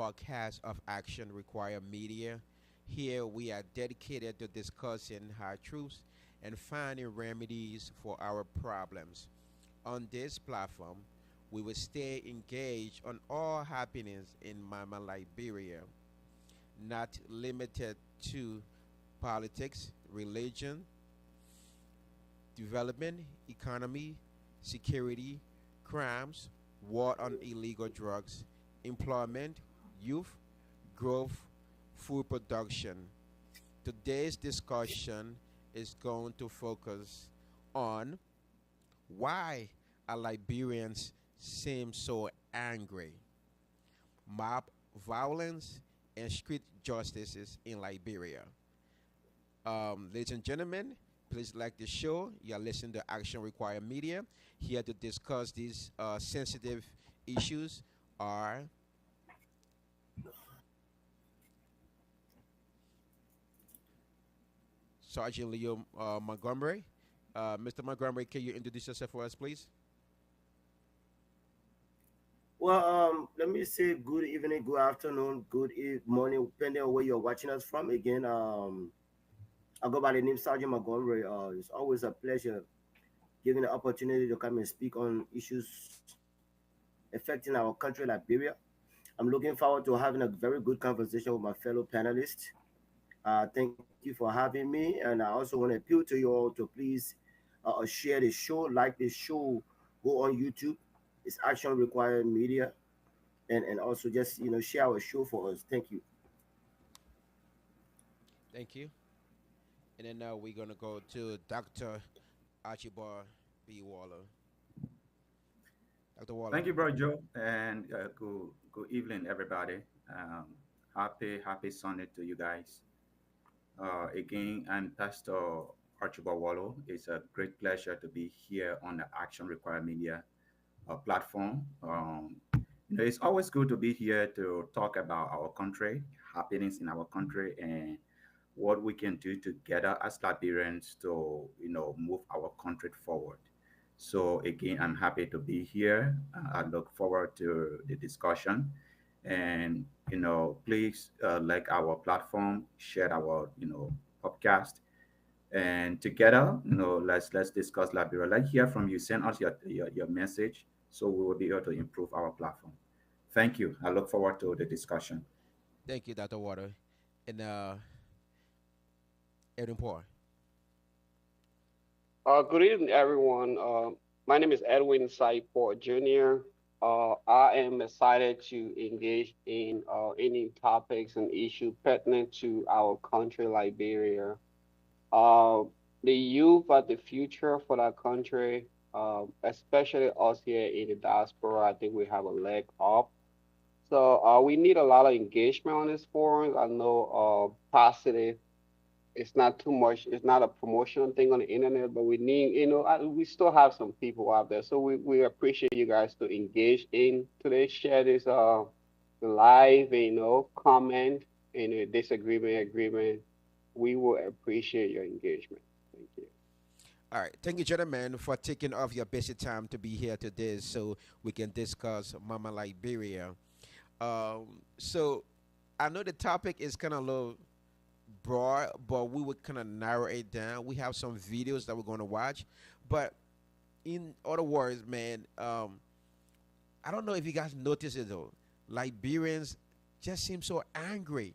podcast of Action Require Media. Here we are dedicated to discussing hard truths and finding remedies for our problems. On this platform, we will stay engaged on all happenings in Mama Liberia, not limited to politics, religion, development, economy, security, crimes, war on illegal drugs, employment, youth, growth, food production. Today's discussion is going to focus on why are Liberians seem so angry, mob violence, and street justices in Liberia. Ladies and gentlemen, please like the show. You are listening to Action Required Media. Here to discuss these sensitive issues are Sergeant Leo Montgomery. Mr. Montgomery, can you introduce yourself for us, please? Well, let me say good evening, good afternoon, morning, depending on where you're watching us from. Again, I go by the name Sergeant Montgomery. It's always a pleasure given the opportunity to come and speak on issues affecting our country, Liberia. I'm looking forward to having a very good conversation with my fellow panelists. Thank you for having me, and I also want to appeal to you all to please share the show, like the show, go on YouTube. It's Action Required Media, and also just share our show for us. Thank you. Thank you. And then now we're gonna go to Dr. Archibald B. Waller. Dr. Waller. Thank you, bro, Joe, and good evening, everybody. Um, happy Sunday to you guys. Again, I'm Pastor Archibald Wallow. It's a great pleasure to be here on the Action Required Media platform. It's always good to be here to talk about our country, happenings in our country, and what we can do together as Liberians to move our country forward. So again, I'm happy to be here. I look forward to the discussion, and please like our platform, share our podcast, and together let's discuss Liberia. Like hear from you. Send us your message, so we will be able to improve our platform. Thank you. I look forward to the discussion. Thank you, Dr. Water. And Edwin Poor. Good evening, everyone. My name is Edwin Saipor Jr. I am excited to engage in any topics and issues pertinent to our country, Liberia. Uh, the youth are the future for that country, especially us here in the diaspora. I think we have a leg up. So we need a lot of engagement on this forum. I know positive, it's not too much. It's not a promotional thing on the internet, but we need, we still have some people out there. So we appreciate you guys to engage in today, share this live, comment, disagreement, agreement. We will appreciate your engagement. Thank you. All right. Thank you, gentlemen, for taking off your busy time to be here today so we can discuss Mama Liberia. So I know the topic is kind of a little broad, but we would kind of narrow it down. We have some videos that we're going to watch. But in other words, man, I don't know if you guys notice it though. Liberians just seem so angry.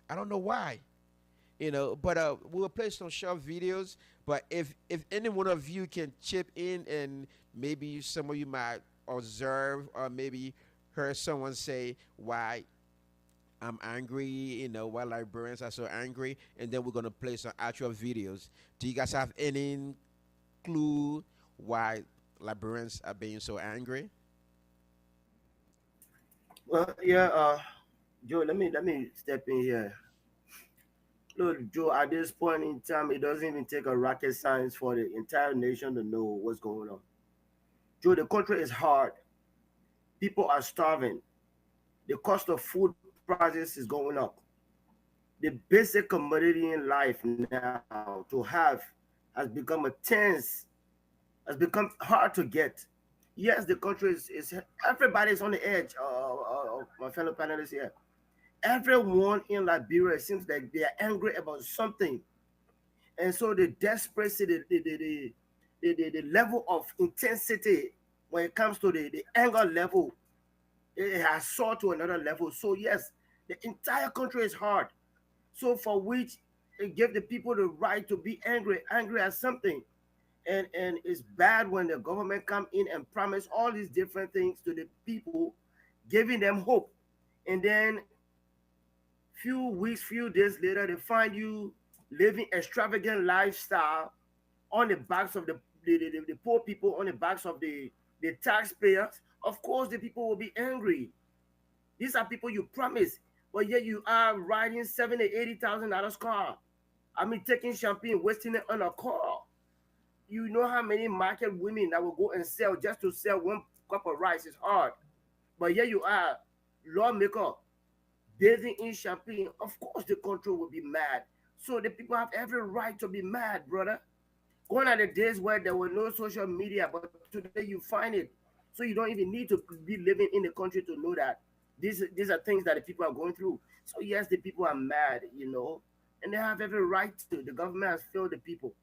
I don't know why. But we will play some short videos. But if any one of you can chip in and maybe some of you might observe or maybe heard someone say why I'm angry, why Liberians are so angry, and then we're gonna play some actual videos. Do you guys have any clue why Liberians are being so angry? Well, yeah, Joe, let me step in here. Look, Joe, at this point in time, it doesn't even take a rocket science for the entire nation to know what's going on. Joe, the country is hard. People are starving. The cost of food prices is going up. The basic commodity in life now to have has become hard to get. Yes, the country is everybody's on the edge. My fellow panelists here. Everyone in Liberia seems like they are angry about something, and so the desperation, the level of intensity when it comes to the anger level, it has soared to another level. So yes, the entire country is hard. So for which it gave the people the right to be angry, angry at something. And it's bad when the government come in and promise all these different things to the people, giving them hope, and then few weeks, few days later, they find you living extravagant lifestyle on the backs of the poor people, on the backs of the taxpayers. Of course, the people will be angry. These are people you promise, but yet you are riding $70,000, $80,000 car. I mean, taking champagne, wasting it on a car. You know how many market women that will go and sell just to sell one cup of rice is hard. But here you are, lawmaker, bathing in champagne. Of course, the country will be mad. So the people have every right to be mad, brother. Gone are the days where there were no social media, but today you find it. So you don't even need to be living in the country to know that these are things that the people are going through. So yes, the people are mad, and they have every right to. The government has failed the people.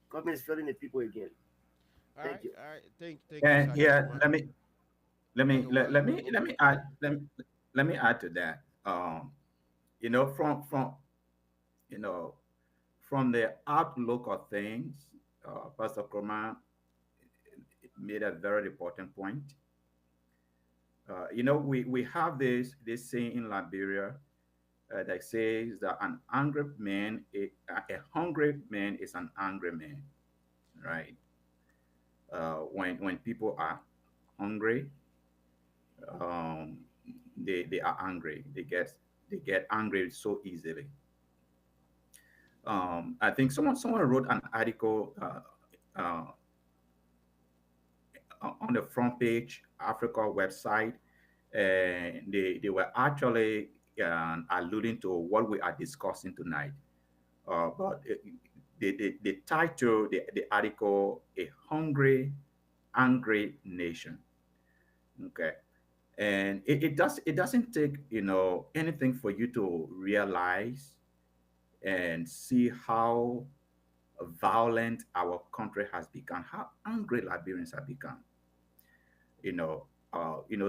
Government is failing the people again. All Thank right, you. all right. Thank you, And Sergeant yeah, Kumar. Okay, let me add let me add to that. You know, you know from the outlook of things, Pastor Kroma made a very important point. We have this saying in Liberia that says that an angry man, a hungry man is an angry man, right? When people are hungry, um, they are angry. They get angry so easily. I think someone wrote an article uh, on the front page Africa website, and they were actually alluding to what we are discussing tonight. But the title, the article, "A Hungry, Angry Nation." Okay, and it doesn't take anything for you to realize and see how violent our country has become, how angry Liberians have become.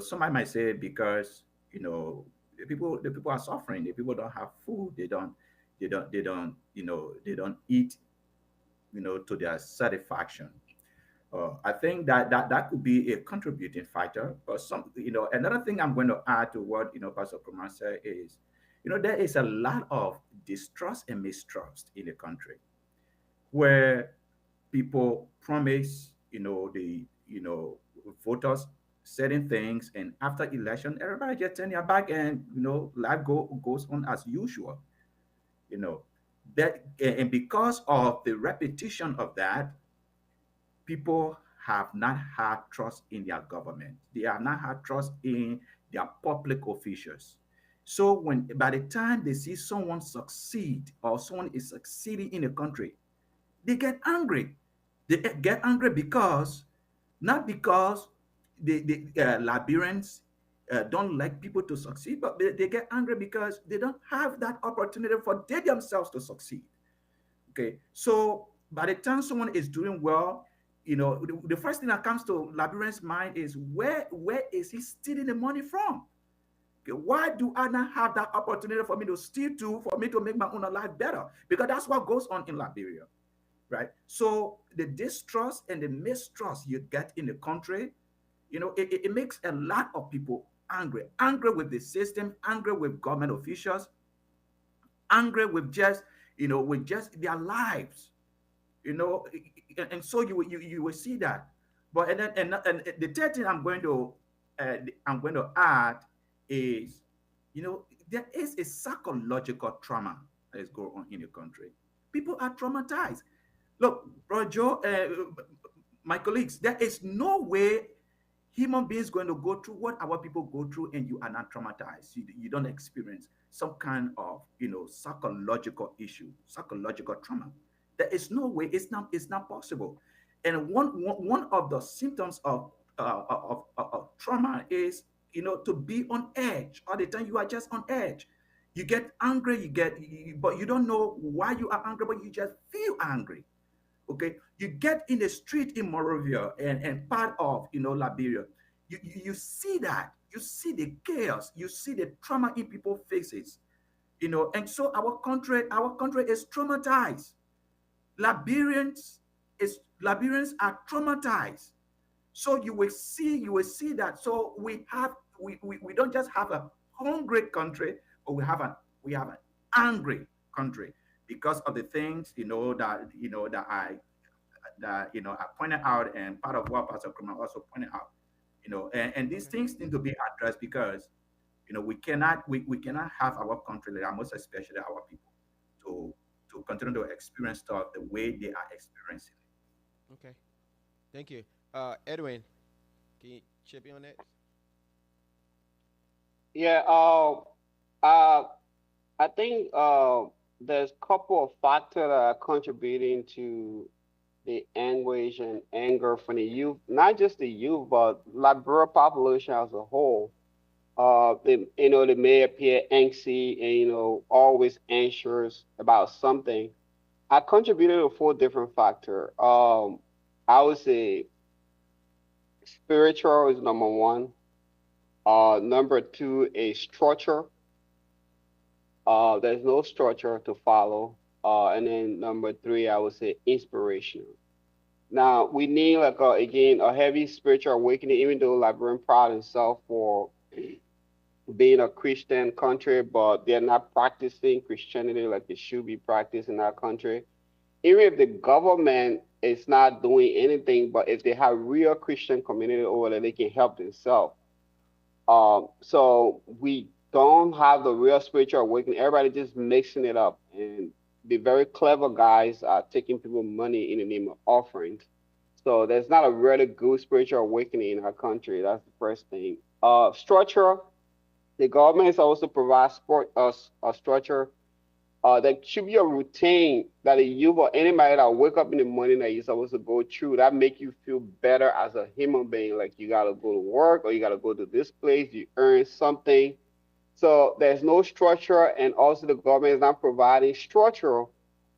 Somebody might say because the people are suffering, the people don't have food, they don't eat to their satisfaction. I think that could be a contributing factor. But another thing I'm going to add to what Pastor Kumar said is, there is a lot of distrust and mistrust in the country where people promise, the voters certain things, and after election, everybody just turn their back, and life goes on as usual. You know that, and because of the repetition of that, people have not had trust in their government. They have not had trust in their public officials. So when by the time they see someone succeed or someone is succeeding in the country, they get angry. They get angry because not because the Liberians don't like people to succeed, but they get angry because they don't have that opportunity for they themselves to succeed. Okay, so by the time someone is doing well, the first thing that comes to Liberians' mind is where is he stealing the money from? Okay, why do I not have that opportunity for me to steal to, for me to make my own life better? Because that's what goes on in Liberia, right? So the distrust and the mistrust you get in the country, it makes a lot of people angry, angry with the system, angry with government officials, angry with just their lives, you know, and so you will see that. But and the third thing I'm going to add is, there is a psychological trauma that is going on in the country. People are traumatized. Look, Brother Joe, my colleagues, there is no way human beings going to go through what our people go through and you are not traumatized. You don't experience some kind of psychological issue, psychological trauma. There is no way. It's not possible. And one of the symptoms of trauma is to be on edge all the time. You are just on edge. You get angry, but you don't know why you are angry, but you just feel angry. Okay, you get in the street in Morovia and part of Liberia. You see that, you see the chaos, you see the trauma in people's faces, and so our country is traumatized. Liberians are traumatized. So you will see that. So we don't just have a hungry country, but we have an angry country because of the things that I pointed out, and part of what Pastor Kruma also pointed out. And these Okay. things need to be addressed because we cannot have our country, like, most especially our people, to continue to experience stuff the way they are experiencing it. Okay. Thank you. Edwin, can you chip in on that? Yeah. Uh, I think there's a couple of factors that are contributing to the anguish and anger from the youth, not just the youth, but Liberia population as a whole. They may appear angsty and always anxious about something. I contributed to four different factors. I would say spiritual is number one. Number two is structure. There's no structure to follow. And then number three, I would say inspirational. Now we need like again a heavy spiritual awakening, even though Liberian proud himself for being a Christian country, but they're not practicing Christianity like they should be practiced in our country. Even if the government is not doing anything, but if they have real Christian community over there, they can help themselves. So we don't have the real spiritual awakening. Everybody just mixing it up, and the very clever guys are taking people money in the name of offerings. So there's not a really good spiritual awakening in our country. That's the first thing. Structure. The government is also provide sport us a structure. There should be a routine that a youth or anybody that wake up in the morning that you're supposed to go through that make you feel better as a human being. Like you gotta go to work or you gotta go to this place, you earn something. So there's no structure, and also the government is not providing structure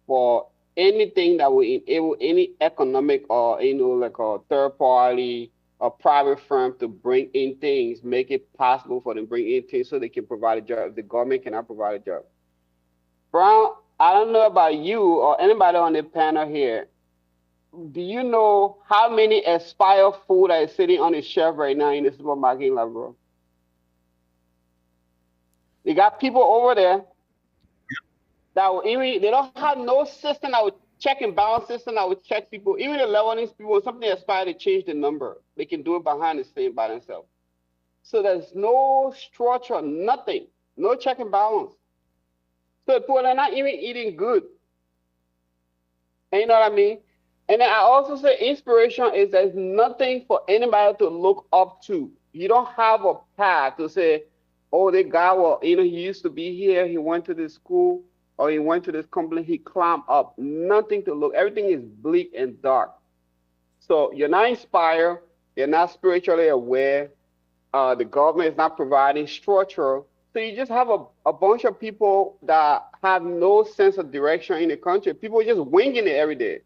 for anything that will enable any economic or like a third party or private firm to bring in things, make it possible for them to bring in things so they can provide a job. If the government cannot provide a job. Brown, I don't know about you or anybody on the panel here. Do you know how many expired food that is sitting on the shelf right now in the supermarket in Labrador? They got people over there that will even they don't have no system that would check and balance system that would check people. Even the Lebanese people, when something expired, they change the number. They can do it behind the scene by themselves. So there's no structure, nothing, no check and balance. So people are not even eating good. And you know what I mean? And then I also say inspiration is there's nothing for anybody to look up to. You don't have a path to say, oh, that guy, well, he used to be here, he went to this school, or he went to this company, he climbed up. Nothing to look. Everything is bleak and dark. So you're not inspired, you're not spiritually aware, the government is not providing structure. So you just have a bunch of people that have no sense of direction in the country. People are just winging it every day.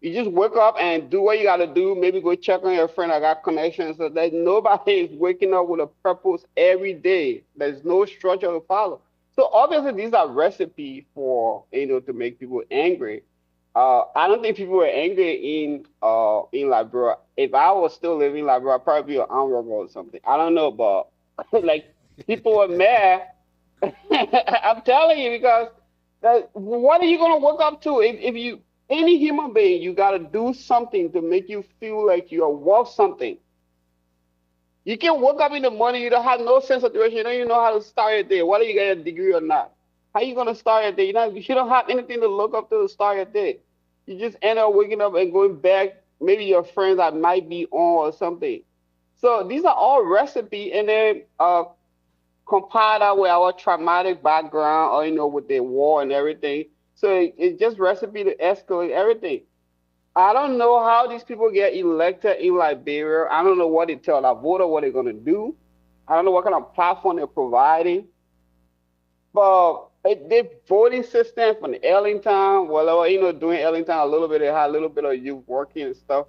You just wake up and do what you got to do. Maybe go check on your friend. I got connections. So that nobody is waking up with a purpose every day. There's no structure to follow. So obviously these are recipes for to make people angry. I don't think people were angry in Liberia. If I was still living in Liberia, I'd probably be an armed robber or something. I don't know, but like people were mad. I'm telling you because what are you gonna wake up to if you any human being you gotta do something to make you feel like you are worth something. You can wake up in the morning, you don't have no sense of direction, you don't even know how to start your day, whether you get a degree or not. How you gonna start your day? You don't have anything to look up to start your day. You just end up waking up and going back, maybe your friends that might be on or something. So these are all recipe and then compile that with our traumatic background or with the war and everything. So it's just recipe to escalate everything. I don't know how these people get elected in Liberia. I don't know what they tell our voter what they're gonna do. I don't know what kind of platform they're providing. But the voting system from Ellington, well, doing Ellington a little bit, they had a little bit of youth working and stuff.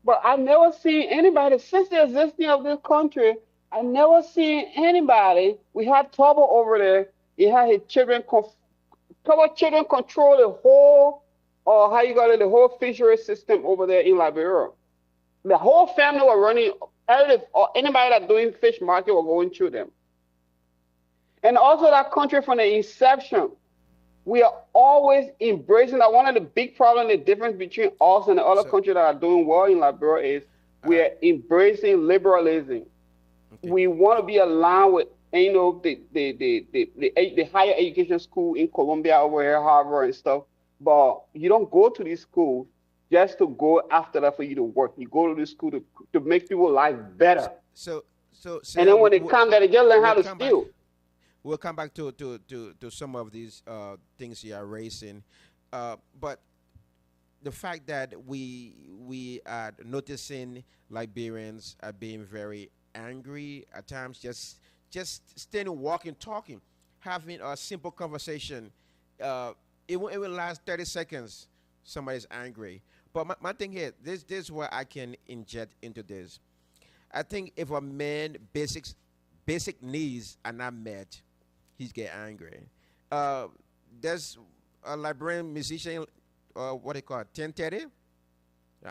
But I never seen anybody since the existing of this country. I never seen anybody. We had trouble over there. He had his children, couple children control the whole, or how you got it, the whole fishery system over there in Liberia. The whole family were running. Or anybody that doing fish market were going through them. And also that country from the inception, we are always embracing that. One of the big problems, the difference between us and the other So, countries that are doing well in Liberia is all we right, are embracing liberalism. okay. We want to be aligned with the higher education school in Colombia over here, Harvard and stuff. But you don't go to these schools just to go after that for you to work. You go to this school to make people's life better. So, so And Sam, then when they come there, they just learn how we'll to come back. steal. We'll come back to some of these things you are raising, but the fact that we are noticing Liberians are being very angry at times, just standing, walking, talking, having a simple conversation. Uh, it will last 30 seconds. Somebody's angry. But my thing here, this is where I can inject into this. I think if a man basic needs are not met, he's get angry. Uh, there's a Liberian musician, what they call it, 1030. An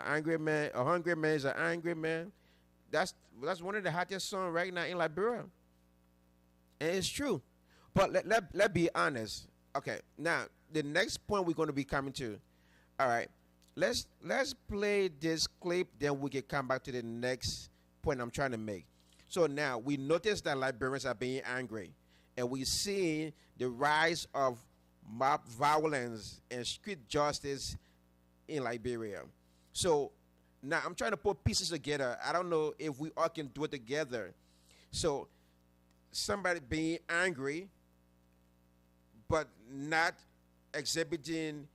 angry man, a hungry man is an angry man. That's one of the hottest songs right now in Liberia, and it's true. But let be honest. Okay, now the next point we're going to be coming to. All right, let's play this clip, then we can come back to the next point I'm trying to make. So now we notice that Liberians are being angry, and we see the rise of mob violence and street justice in Liberia. So now I'm trying to put pieces together. I don't know if we all can do it together. So somebody being angry, but not exhibiting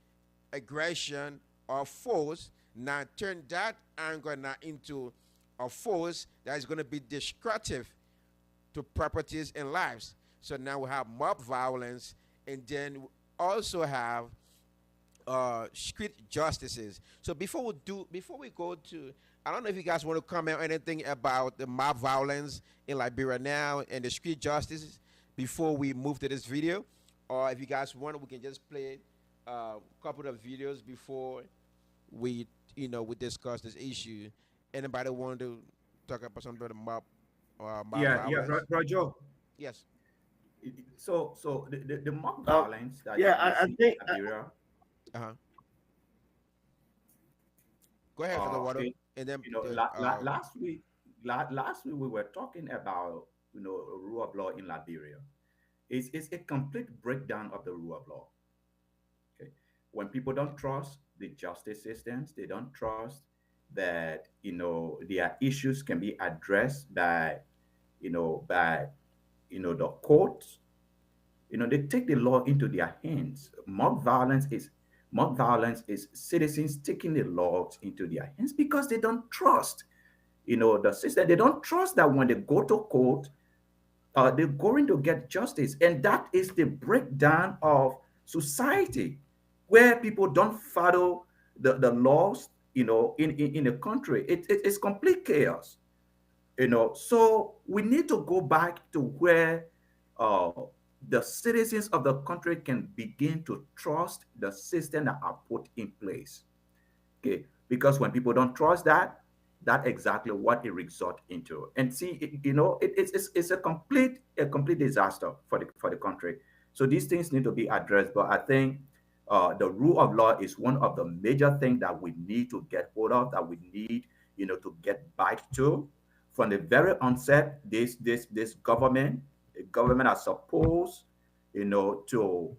aggression or force, now turn that anger now into a force that is going to be destructive to properties and lives. So now we have mob violence, and then we also have street justices. So before we go to, I don't know if you guys want to comment on anything about the mob violence in Liberia now and the street justices before we move to this video, or if you guys want, we can just play a couple of videos before we discuss this issue. Anybody want to talk about something about the mob Yeah, violence? Roger. Yes. So the mob Uh, violence that yeah, we I see think in Liberia, Uh huh. Go ahead for the water, it, and then last week we were talking about rule of law in Liberia. It's a complete breakdown of the rule of law. Okay, when people don't trust the justice systems, they don't trust that their issues can be addressed by the courts. They take the law into their hands. Mob violence is citizens taking the laws into their hands because they don't trust the system. They don't trust that when they go to court, they're going to get justice. And that is the breakdown of society, where people don't follow the laws in the country. It's complete chaos. So we need to go back to where uh, the citizens of the country can begin to trust the system that are put in place. Okay, because when people don't trust that, that's exactly what it results into. And see, it's a complete disaster for the country. So these things need to be addressed. But I think the rule of law is one of the major things that we need to get hold of, that we need to get back to. From the very onset, this government, the government are supposed to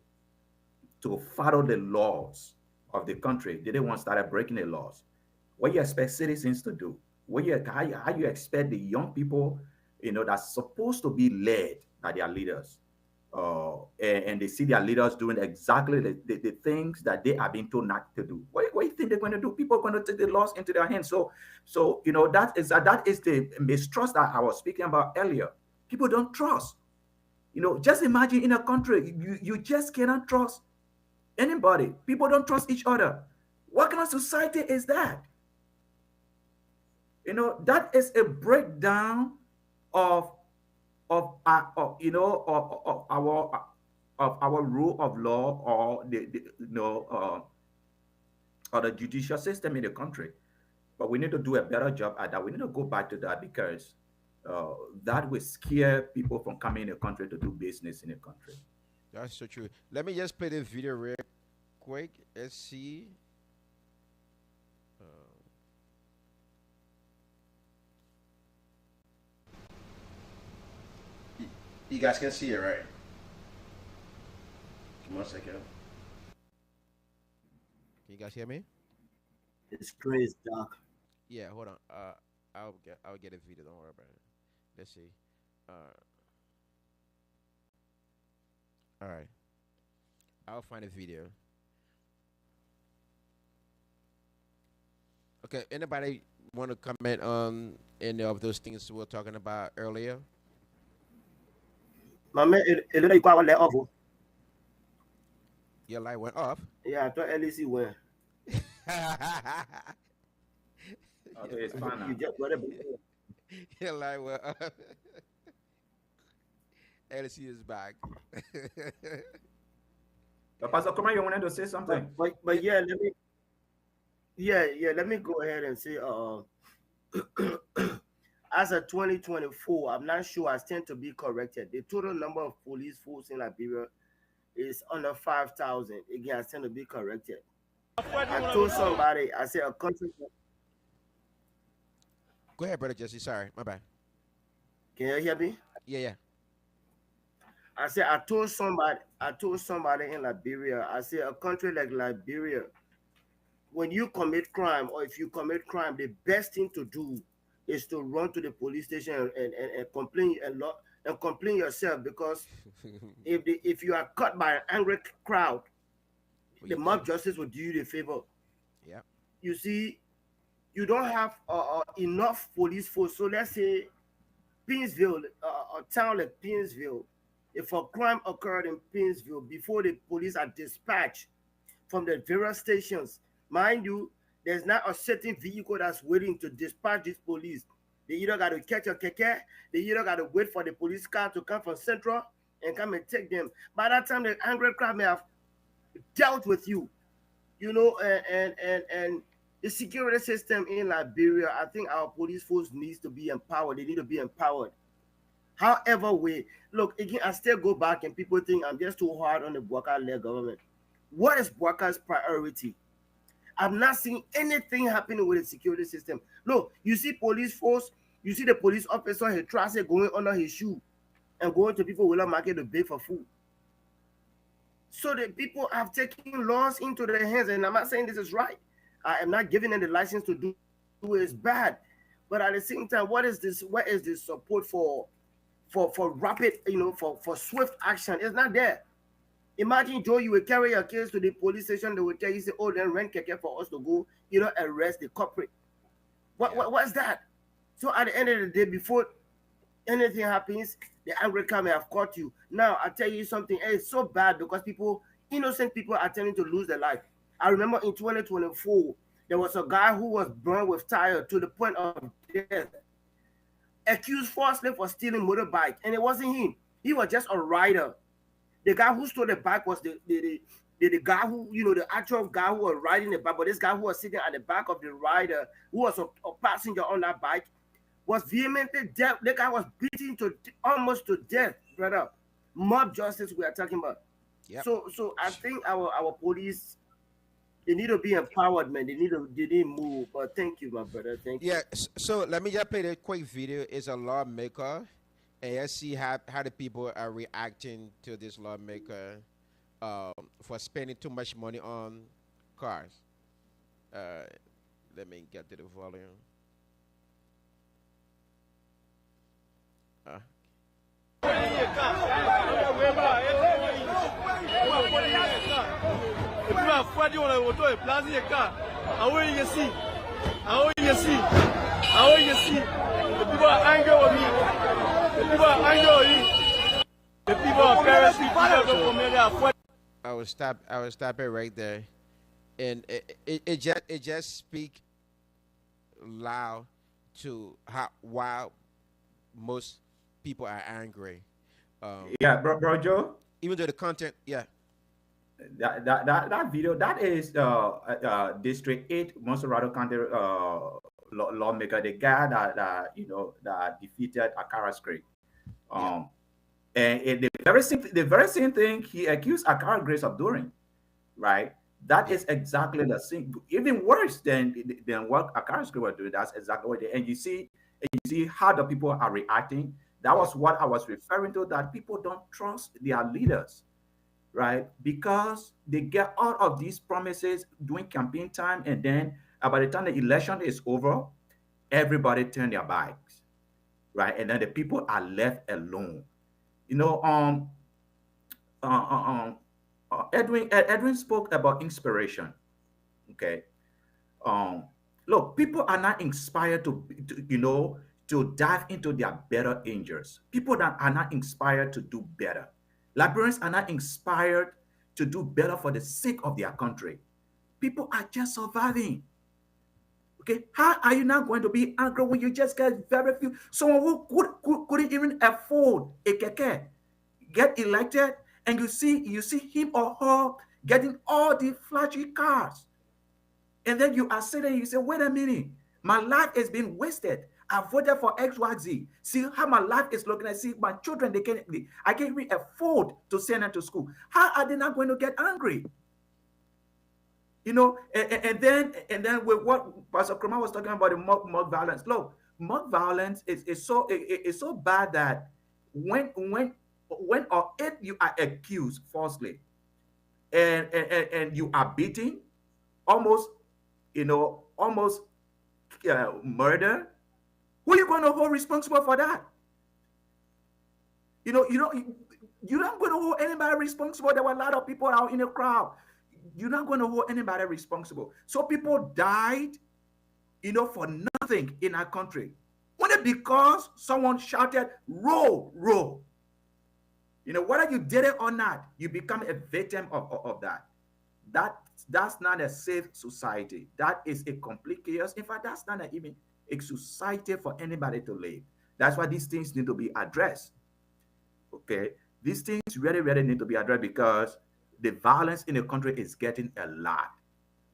follow the laws of the country. They didn't want to start breaking the laws. What you expect citizens to do? How you expect the young people, that's supposed to be led by their leaders, and they see their leaders doing exactly the things that they are being told not to do. What do you think they're going to do? People are going to take the laws into their hands. So that is the mistrust that I was speaking about earlier. People don't trust. Just imagine in a country, you just cannot trust anybody. People don't trust each other. What kind of society is that? That is a breakdown of our rule of law, or or the judicial system in the country. But we need to do a better job at that. We need to go back to that, because that will scare people from coming in the country to do business in the country. That's so true. Let me just play the video real quick. Let's see. You guys can see it, right? Give me 1 second. Can you guys hear me? It's crazy, Doc. Yeah, hold on. I'll get a video. Don't worry about it. Let's see. All right. I'll find a video. Okay. Anybody want to comment on any of those things we were talking about earlier? My man, it look like let off. Your light went off. Yeah, I thought LEC went. Okay, it's fine now. You just whatever. Your light went off. LC is back. Pastor Kuma, you wanted to say something? But yeah, let me go ahead and say as of 2024, I'm not sure, I stand to be corrected. The total number of police force in Liberia is under 5,000. Again, I stand to be corrected. I told somebody, I said a country. Go ahead, brother Jesse. Sorry, my bad. Can you hear me? Yeah. I said I told somebody in Liberia, I said a country like Liberia, when you commit crime, or if you commit crime, the best thing to do is to run to the police station and complain and complain yourself, because if you are caught by an angry crowd, the mob justice will do you the favor. Yeah. You see, you don't have enough police force. So let's say Pinsville, a town like Pinsville, if a crime occurred in Pinsville, before the police are dispatched from the various stations, mind you, there's not a certain vehicle that's waiting to dispatch these police. They either got to catch a keke, they either got to wait for the police car to come from Central and come and take them. By that time, the angry crowd may have dealt with you, and the security system in Liberia, I think our police force needs to be empowered. They need to be empowered. However, look, again, I still go back and people think I'm just too hard on the Bwaka-led government. What is Bwaka's priority? I'm not seeing anything happening with the security system. Look, you see police force, you see the police officer, he tries going under his shoe and going to people without market to beg for food. So the people have taken laws into their hands, and I'm not saying this is right. I am not giving them the license to do it's bad. But at the same time, what is this? What is this support for rapid, for swift action? It's not there. Imagine, Joe, you will carry your case to the police station, they will tell you, say, oh, then rent keke for us to go, arrest the culprit. What's that? So at the end of the day, before anything happens, the angry car may have caught you. Now, I tell you something, it's so bad because innocent people are tending to lose their life. I remember in 2024, there was a guy who was burned with tire to the point of death, accused falsely for stealing motorbike, and it wasn't him. He was just a rider. The guy who stole the bike was the guy who, the actual guy who was riding the bike, but this guy who was sitting at the back of the rider, who was a passenger on that bike, was vehemently dead. The guy was beaten almost to death, brother. Mob justice we are talking about. Yep. So I think our police, they need to be empowered, man. They need to move. But thank you, my brother. Thank you. Yeah. So let me just play the quick video. It's a lawmaker, and let's see how the people are reacting to this lawmaker for spending too much money on cars. Let me get to the volume. The people are angry with me. The people are angry with me. The people I will stop it right there, and it just speak loud to how why most people are angry. Um, Yeah, bro Joe. Even though the content, yeah, That video that is District 8 Monserrato County lawmaker, the guy that defeated Akara Creek. yeah, Um, the very same thing he accused Akara Grace of doing, right? That yeah, is exactly the same, even worse than what Akara Creek was doing. That's exactly what they, and you see how the people are reacting. That yeah, was what I was referring to. That people don't trust their leaders, right? Because they get all of these promises during campaign time, and then by the time the election is over, everybody turn their backs, right? And then the people are left alone. You know, uh, uh, um, Edwin spoke about inspiration. Okay, um, look, people are not inspired to dive into their better angels. People that are not inspired to do better. Liberians are not inspired to do better for the sake of their country. People are just surviving. Okay, how are you not going to be angry when you just get very few? Someone who couldn't even afford a keke get elected, and you see him or her getting all the flashy cars, and then you are sitting, you say, wait a minute, my life has been wasted. I voted for XYZ. See how my life is looking. I see my children, I can't even afford to send them to school. How are they not going to get angry? And then with what Pastor Kroma was talking about, the mob violence. Look, mob violence is so bad that when or if you are accused falsely, and you are beaten, almost almost murder, who are you going to hold responsible for that? You're not going to hold anybody responsible. There were a lot of people out in the crowd. You're not going to hold anybody responsible. So people died, for nothing in our country. Only because someone shouted, roll, roll. Whether you did it or not, you become a victim of that. That's not a safe society. That is a complete chaos. In fact, that's not even a society for anybody to live. That's why these things need to be addressed. Okay, these things really, really need to be addressed because the violence in the country is getting a lot,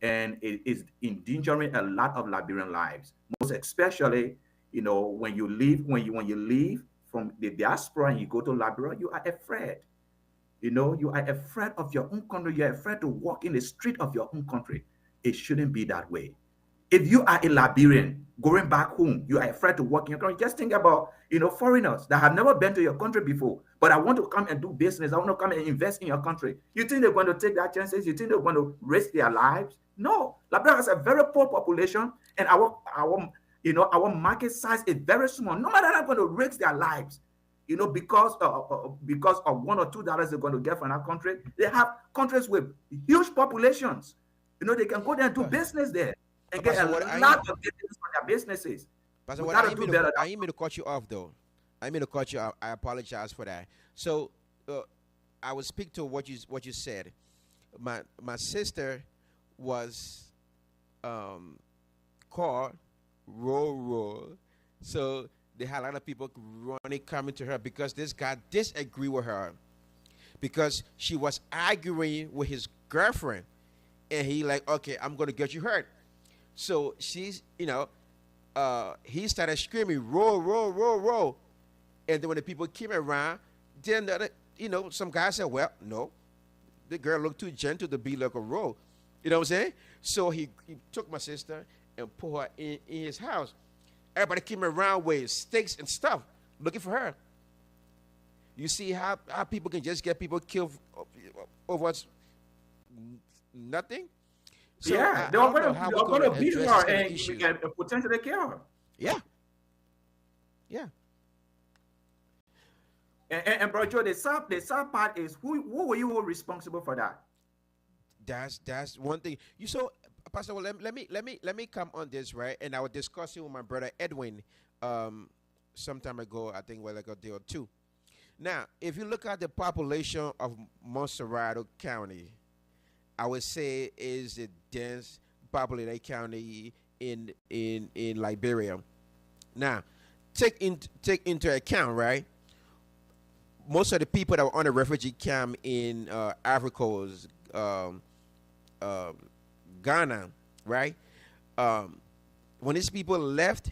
and it is endangering a lot of Liberian lives. Most especially, when you leave from the diaspora and you go to Liberia, you are afraid. You are afraid of your own country. You're afraid to walk in the street of your own country. It shouldn't be that way. If you are a Liberian going back home, you are afraid to walk in your country. Just think about, foreigners that have never been to your country before, but I want to come and do business. I want to come and invest in your country. You think they're going to take that chances? You think they're going to risk their lives? No. Liberia has a very poor population, and our market size is very small. No matter they're going to risk their lives, because of $1 or $2 they're going to get from our country. They have countries with huge populations. They can go there and do but, business there and get Pastor, a what lot of business for their businesses. Pastor, We what gotta do better. I ain't mean to cut you off though. I ain't mean to cut you off. I apologize for that. So, I will speak to what you said. My sister was called roll. So they had a lot of people running coming to her because this guy disagreed with her because she was arguing with his girlfriend, and he like, okay, I'm gonna get you hurt. So he started screaming, roll, roll, roll, roll, and then when the people came around, then some guy said, well, no, the girl looked too gentle to be like a roll. You know what I'm saying? So he took my sister and put her in his house. Everybody came around with sticks and stuff looking for her. You see how people can just get people killed over nothing? So Yeah, I they're don't know going how to we're going to beat address her this kind of and issues. potentially kill her. Yeah, yeah. And bro Joe, the sad part is who were you hold responsible for that? That's one thing. Pastor. Well, let me come on this, right, and I was discussing with my brother Edwin, some time ago. I think like a day or two. Now, if you look at the population of Monserrado County, I would say is a dense populated county in Liberia. Now, take into account, right? Most of the people that were on the refugee camp in Africa's um, Ghana, right? Um, when these people left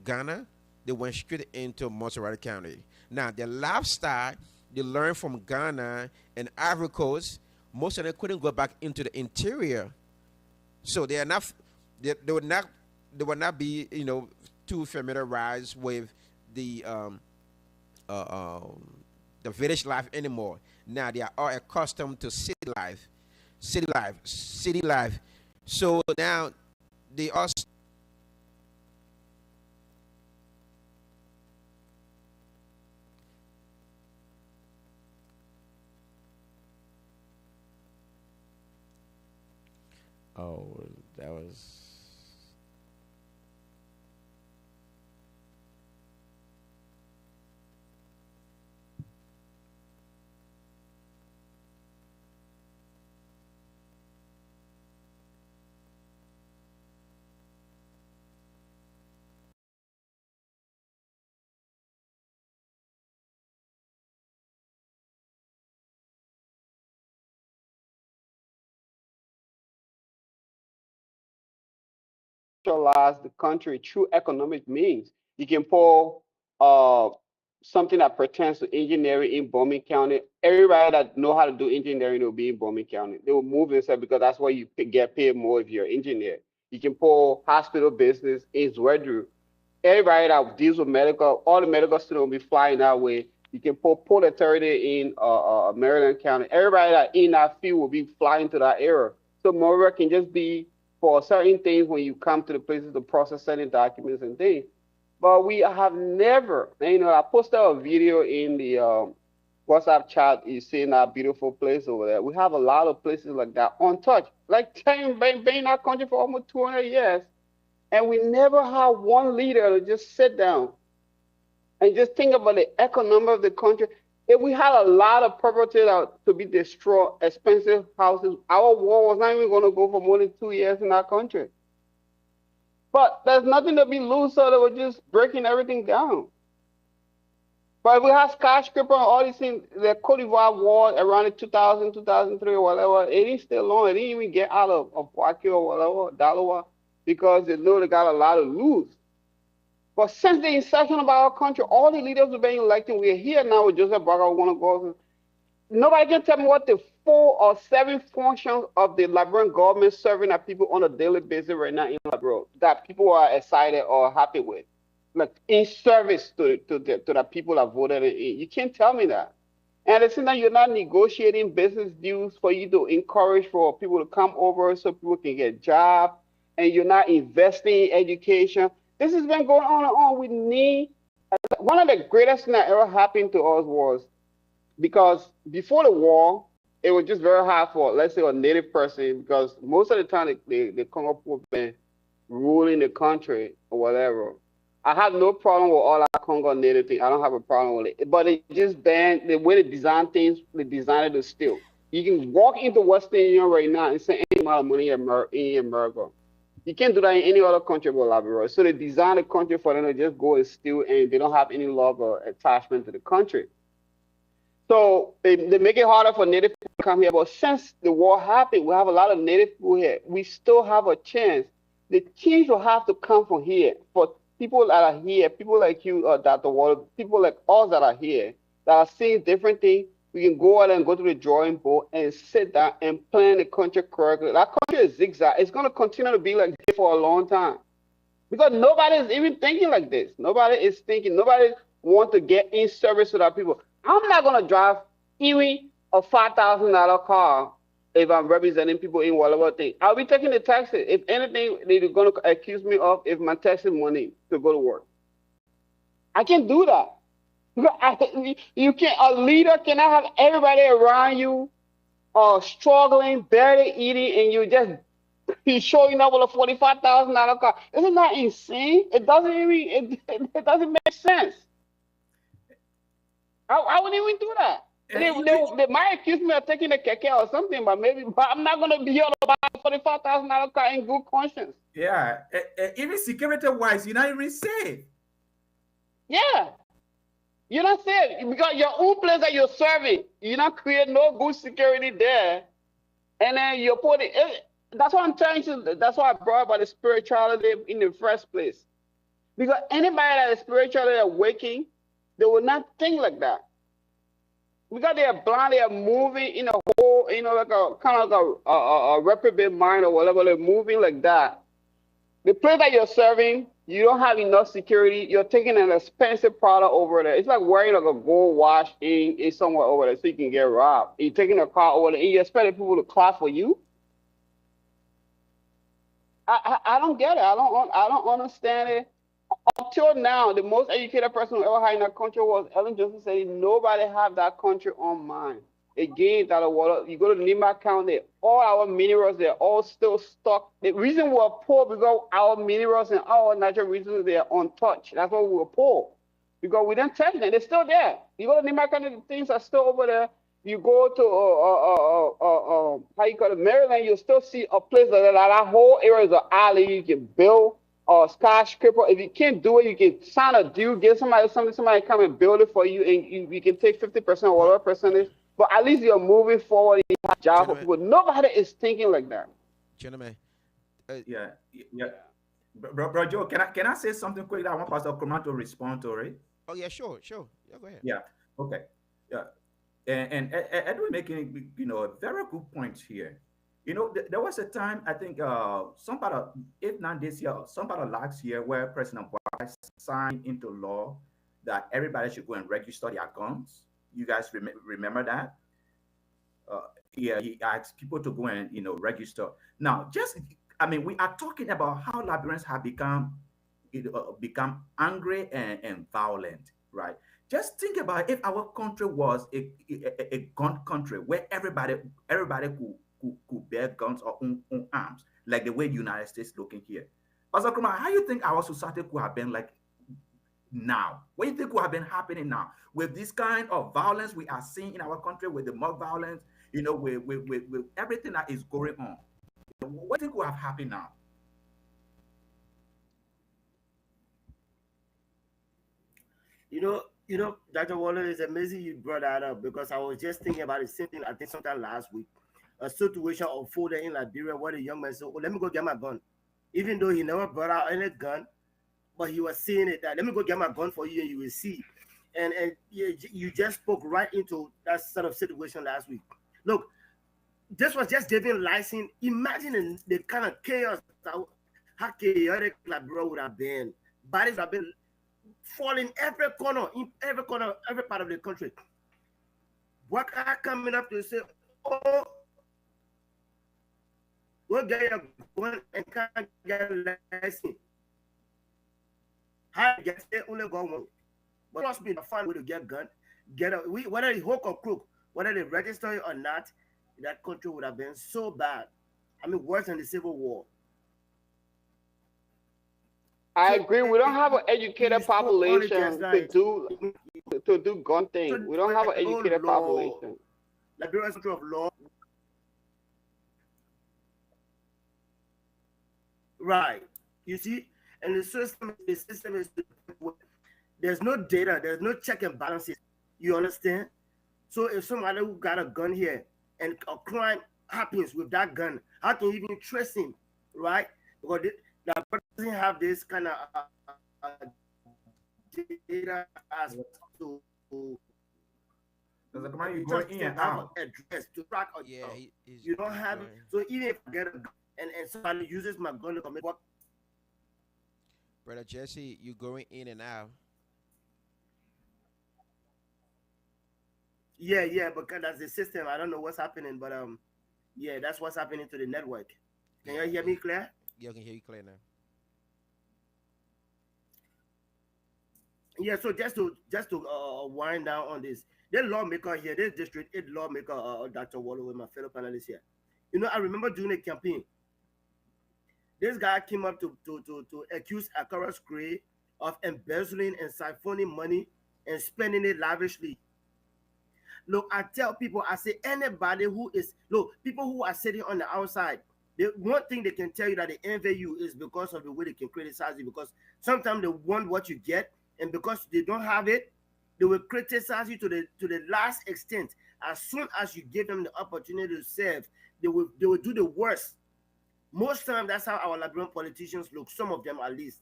Ghana, they went straight into Montserrat County. Now, their lifestyle they learned from Ghana and Ivory Coast, most of them couldn't go back into the interior, so they are not, they would not, they would not be, too familiarized with the uh, um, the village life anymore. Now they are all accustomed to city life. So now they also. Oh, that was. Industrialize the country through economic means. You can pull uh, something that pertains to engineering in Bowman County. Everybody that know how to do engineering will be in Bowman County. They will move inside because that's where you get paid more if you're an engineer. You can pull hospital business in Zwedru. Everybody that deals with medical, all the medical students will be flying that way. You can pull Port Authority in Maryland County. Everybody that in that field will be flying to that area. So Moreover can just be for certain things when you come to the places to process certain documents and things. But we have never, I posted a video in the WhatsApp chat. You seeing that beautiful place over there. We have a lot of places like that untouched. Like been in our country for almost 200 years. And we never had one leader to just sit down and just think about the economy of the country. If we had a lot of property to be destroyed, expensive houses, our war was not even going to go for more than 2 years in our country. But there's nothing to be loose, so they were just breaking everything down. But if we have skyscraper and all these things, the Cote d'Ivoire war around the 2000, 2003 or whatever, it didn't stay long. It didn't even get out of Poitiers or whatever, Dalawa, because they know they got a lot to lose. But since the inception of our country, all the leaders were being elected. We're here now with Joseph Barker, one of God. Nobody can tell me what the 4 or 7 functions of the Liberian government serving our people on a daily basis right now in Liberia that people are excited or happy with, like in service to the people that voted in. You can't tell me that. And at the same time, you're not negotiating business deals for you to encourage for people to come over so people can get jobs, and you're not investing in education. This has been going on and on. We need one of the greatest things that ever happened to us was because before the war, it was just very hard for, let's say, a native person because most of the time the Congo people been ruling the country or whatever. I have no problem with all that Congo native thing. I don't have a problem with it. But it just banned the way they design things, they designed it to steal. You can walk into Western Union right now and send any amount of money in America. You can't do that in any other country but Liberia. So they design the country for them to just go and steal, and they don't have any love or attachment to the country. So they make it harder for native people to come here. But since the war happened, we have a lot of native people here. We still have a chance. The change will have to come from here. For people that are here, people like you, Dr. Water, people like us that are here, that are seeing different things, we can go out and go to the drawing board and sit down and plan the country correctly. That country is zigzag. It's going to continue to be like this for a long time because nobody is even thinking like this. Nobody is thinking. Nobody want to get in service to that people. I'm not going to drive even a $5,000 car if I'm representing people in whatever thing. I'll be taking the taxes. If anything, they're going to accuse me of if my taxes money to go to work. I can't do that. You can't. A leader cannot have everybody around you struggling, barely eating, and you showing up with a $45,000 car. Isn't that insane? It doesn't even it doesn't make sense. I wouldn't even do that. And They might accuse me of taking a keke or something, but I'm not gonna be able to buy a $45,000 car in good conscience. yeah, even security wise, you're not even safe. Yeah, you're not safe because your own place that you're serving, you're not creating no good security there, and then you're putting. That's what I'm trying to. That's why I brought about the spirituality in the first place. Because anybody that is spiritually awakening, they will not think like that. Because they are blind, they are moving in a whole, like a kind of like a reprobate mind or whatever. They're moving like that. The place that you're serving, you don't have enough security. You're taking an expensive product over there. It's like wearing like a gold watch in somewhere over there so you can get robbed. You're taking a car over there and you expect people to clap for you. I don't get it. I don't understand it. Until now, the most educated person who ever had in that country was Ellen Johnson said nobody have that country on mind. Again, that water, you go to Nima County, all our minerals, they're all still stuck. The reason we're poor because our minerals and our natural resources, they're untouched. That's why we were poor. Because we didn't touch them. They're still there. You go to Nima County, the things are still over there. You go to, how you call it, Maryland, you'll still see a place that whole area is an alley. You can build skyscraper. If you can't do it, you can sign a deal, get somebody come and build it for you, and you can take 50% or whatever percentage. But at least you're moving forward. You have job for people. Nobody is thinking like that. Gentlemen, Yeah, yeah. Bro Joe, can I say something quick that I want Pastor Kurman to respond to it? oh yeah, sure. Yeah, go ahead. Yeah. Okay. Yeah. And Edwin making a very good point here. There was a time I think some part of, if not this year, some part of last year where President Buhari signed into law that everybody should go and register their guns. You guys remember that? Yeah, he asked people to go and register. Now, we are talking about how Liberians have become angry and violent, right? Just think about if our country was a gun country where everybody could bear guns or own arms, like the way the United States looking here. Pastor Kuma, how you think our society could have been like now? What do you think would have been happening now with this kind of violence we are seeing in our country, with the mob violence, with everything that is going on? What do you think would have happened now? Dr. Waller, is amazing you brought that up because I was just thinking about the same thing. I think sometime last week, a situation unfolded in Liberia where the young man said, "Oh, let me go get my gun," even though he never brought out any gun, but he was saying it that let me go get my gun for you and you will see. And you just spoke right into that sort of situation last week. Look, this was just giving license. Imagine the kind of chaos, how chaotic Liberia would have been. Bodies would have been falling in every corner, every part of the country. Worker coming up to say, "Oh, we'll get your gun and can't get a license." How you get it? Only go one. But trust me, the fun way to get gun, whether it's hook or crook, whether they register it or not, that country would have been so bad. Worse than the Civil War. I agree. We don't have an educated population to do gun thing. We don't have an educated population. Liberia's country of law. Right. You see, and the system is there's no data, there's no check and balances. You understand? So if somebody who got a gun here and a crime happens with that gun, how can you even trace him, right? Because that doesn't have this kind of data as to Because like, you going in and out. Address to track or Yeah, you don't have it. So even if I get a gun and somebody uses my gun to commit what? Brother Jesse, you going in and out. Yeah, because that's the system. I don't know what's happening, but yeah, that's what's happening to the network. Can you hear me clear? Yeah, I can hear you clear now. Yeah, so just to wind down on this, the lawmaker here, this district 8 lawmaker, Dr. Waller, with my fellow panelists here. I remember during a campaign, this guy came up to accuse Akara Gray of embezzling and siphoning money and spending it lavishly. Look, I tell people, I say anybody who is look, people who are sitting on the outside, the one thing they can tell you that they envy you is because of the way they can criticize you. Because sometimes they want what you get, and because they don't have it, they will criticize you to the last extent. As soon as you give them the opportunity to serve, they will do the worst. Most times, that's how our Liberian politicians look. Some of them, at least.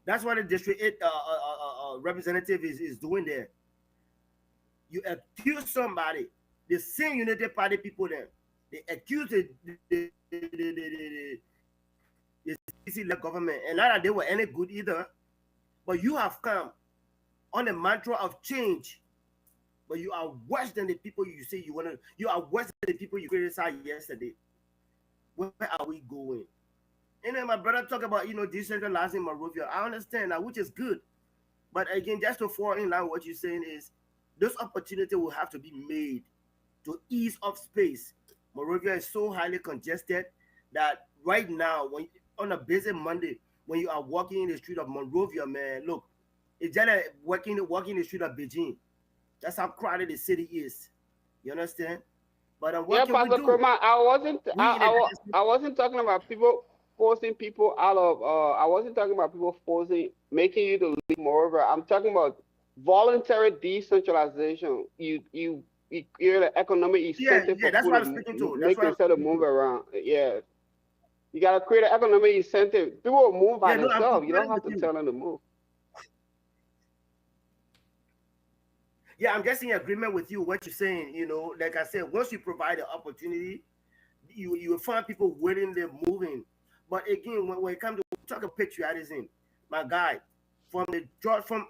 That's what the district representative is doing there. You accuse somebody, the same United Party people then, they accuse the CC government, and not that they were any good either, but you have come on the mantra of change, but you are worse than the people you say you want to, you are worse than the people you criticized yesterday. Where are we going? And then my brother talk about, decentralizing Monrovia. I understand that, which is good. But again, just to fall in line, what you're saying is those opportunities will have to be made to ease up space. Monrovia is so highly congested that right now, when on a busy Monday, when you are walking in the street of Monrovia, man, look, it's just like walking the street of Beijing. That's how crowded the city is. You understand? But Yeah, what can we Pastor do? Kurma, We in a I wasn't talking about people forcing people out of I wasn't talking about people forcing making you to leave moreover. I'm talking about voluntary decentralization. You create an economic yeah, incentive yeah. for That's people what to I'm speaking to. That's make what I'm themselves speaking move to. around. Yeah. You gotta create an economic incentive. People will move by Yeah, no, I'm themselves. You don't agreeing have with to you. tell them to move. Yeah, I'm just in agreement with you. What you're saying, like I said, once you provide the opportunity, you will find people willing, they're moving. But again, when it comes to talk of patriotism, my guy, from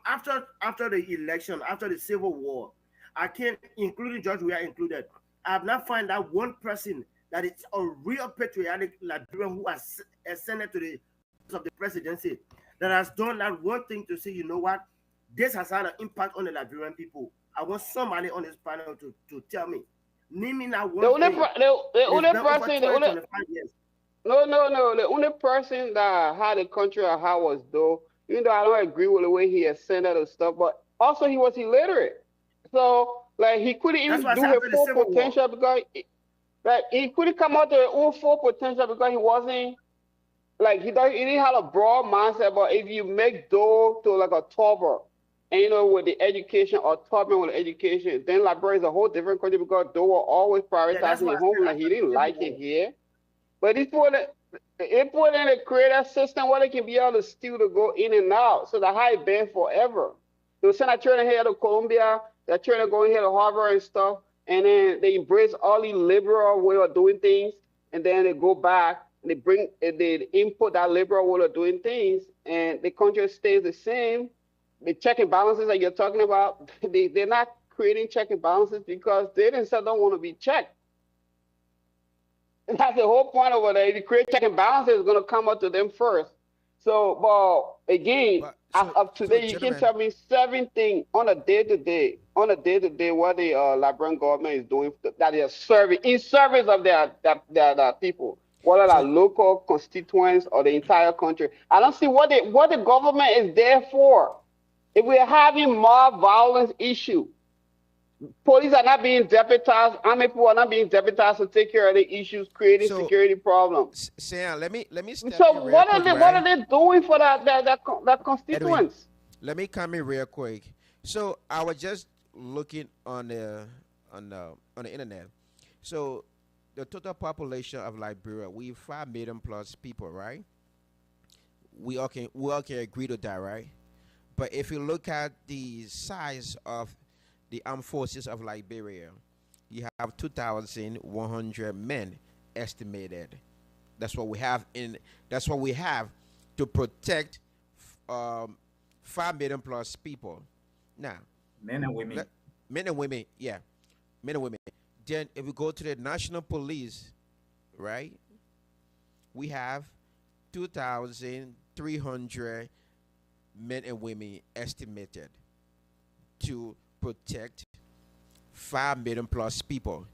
after the election, after the Civil War, I can't, including George, we are included. I have not found that one person that is a real patriotic Liberian who has ascended to the of the presidency that has done that one thing to say, you know what, this has had an impact on the Liberian people. I want somebody on this panel to tell me, name me that The one only thing. per- the It has only been over person the 20, only 25 years. No, no, no. The only person that had the country at heart was Doe. Even though I don't agree with the way he ascended and stuff, but also he was illiterate. So like he couldn't That's even why I do said his after the full Civil War. potential because like he couldn't come out to his own full potential because he wasn't like he didn't have a broad mindset. But if you make Doe to like a topper, and with the education or topping with the education, then Liberia is a whole different country because Doe were always Yeah, that's prioritizing why his I said homeland. He after the didn't Civil like it War. here. But it put in a creative system where they can be able to still to go in and out. So the high been forever. They send a trainer here to Columbia, they're trying to go here to Harvard and stuff, and then they embrace all the liberal way of doing things, and then they go back and they input that liberal way of doing things, and the country stays the same. The check and balances that you're talking about, they're not creating check and balances because they themselves don't want to be checked. That's the whole point over there. If you create check and balances, it's going to come up to them first. So, but again, But as of so today, you can gentlemen, tell me 7 things on a day to day, what the Liberian government is doing that they are serving in service of their people, whether so they're local constituents or the entire country. I don't see what the government is there for. If we're having mob violence issue, police are not being deputized. Army people are not being deputized to take care of the issues, creating so security problems. Sam, let me step So in real what are quick, they what right? are they doing for that Edwin, constituents? let me come in real quick. So I was just looking on the internet. So the total population of Liberia, we 5 million plus people, right? We all can agree to that, right? But if you look at the size of the armed forces of Liberia, you have 2,100 men estimated. That's what we have in. That's what we have to protect um, 5 million plus people. Now, Men and women. let, men and women, yeah, men and women. Then, if we go to the national police, right, we have 2,300 men and women estimated to protect 5 million plus people.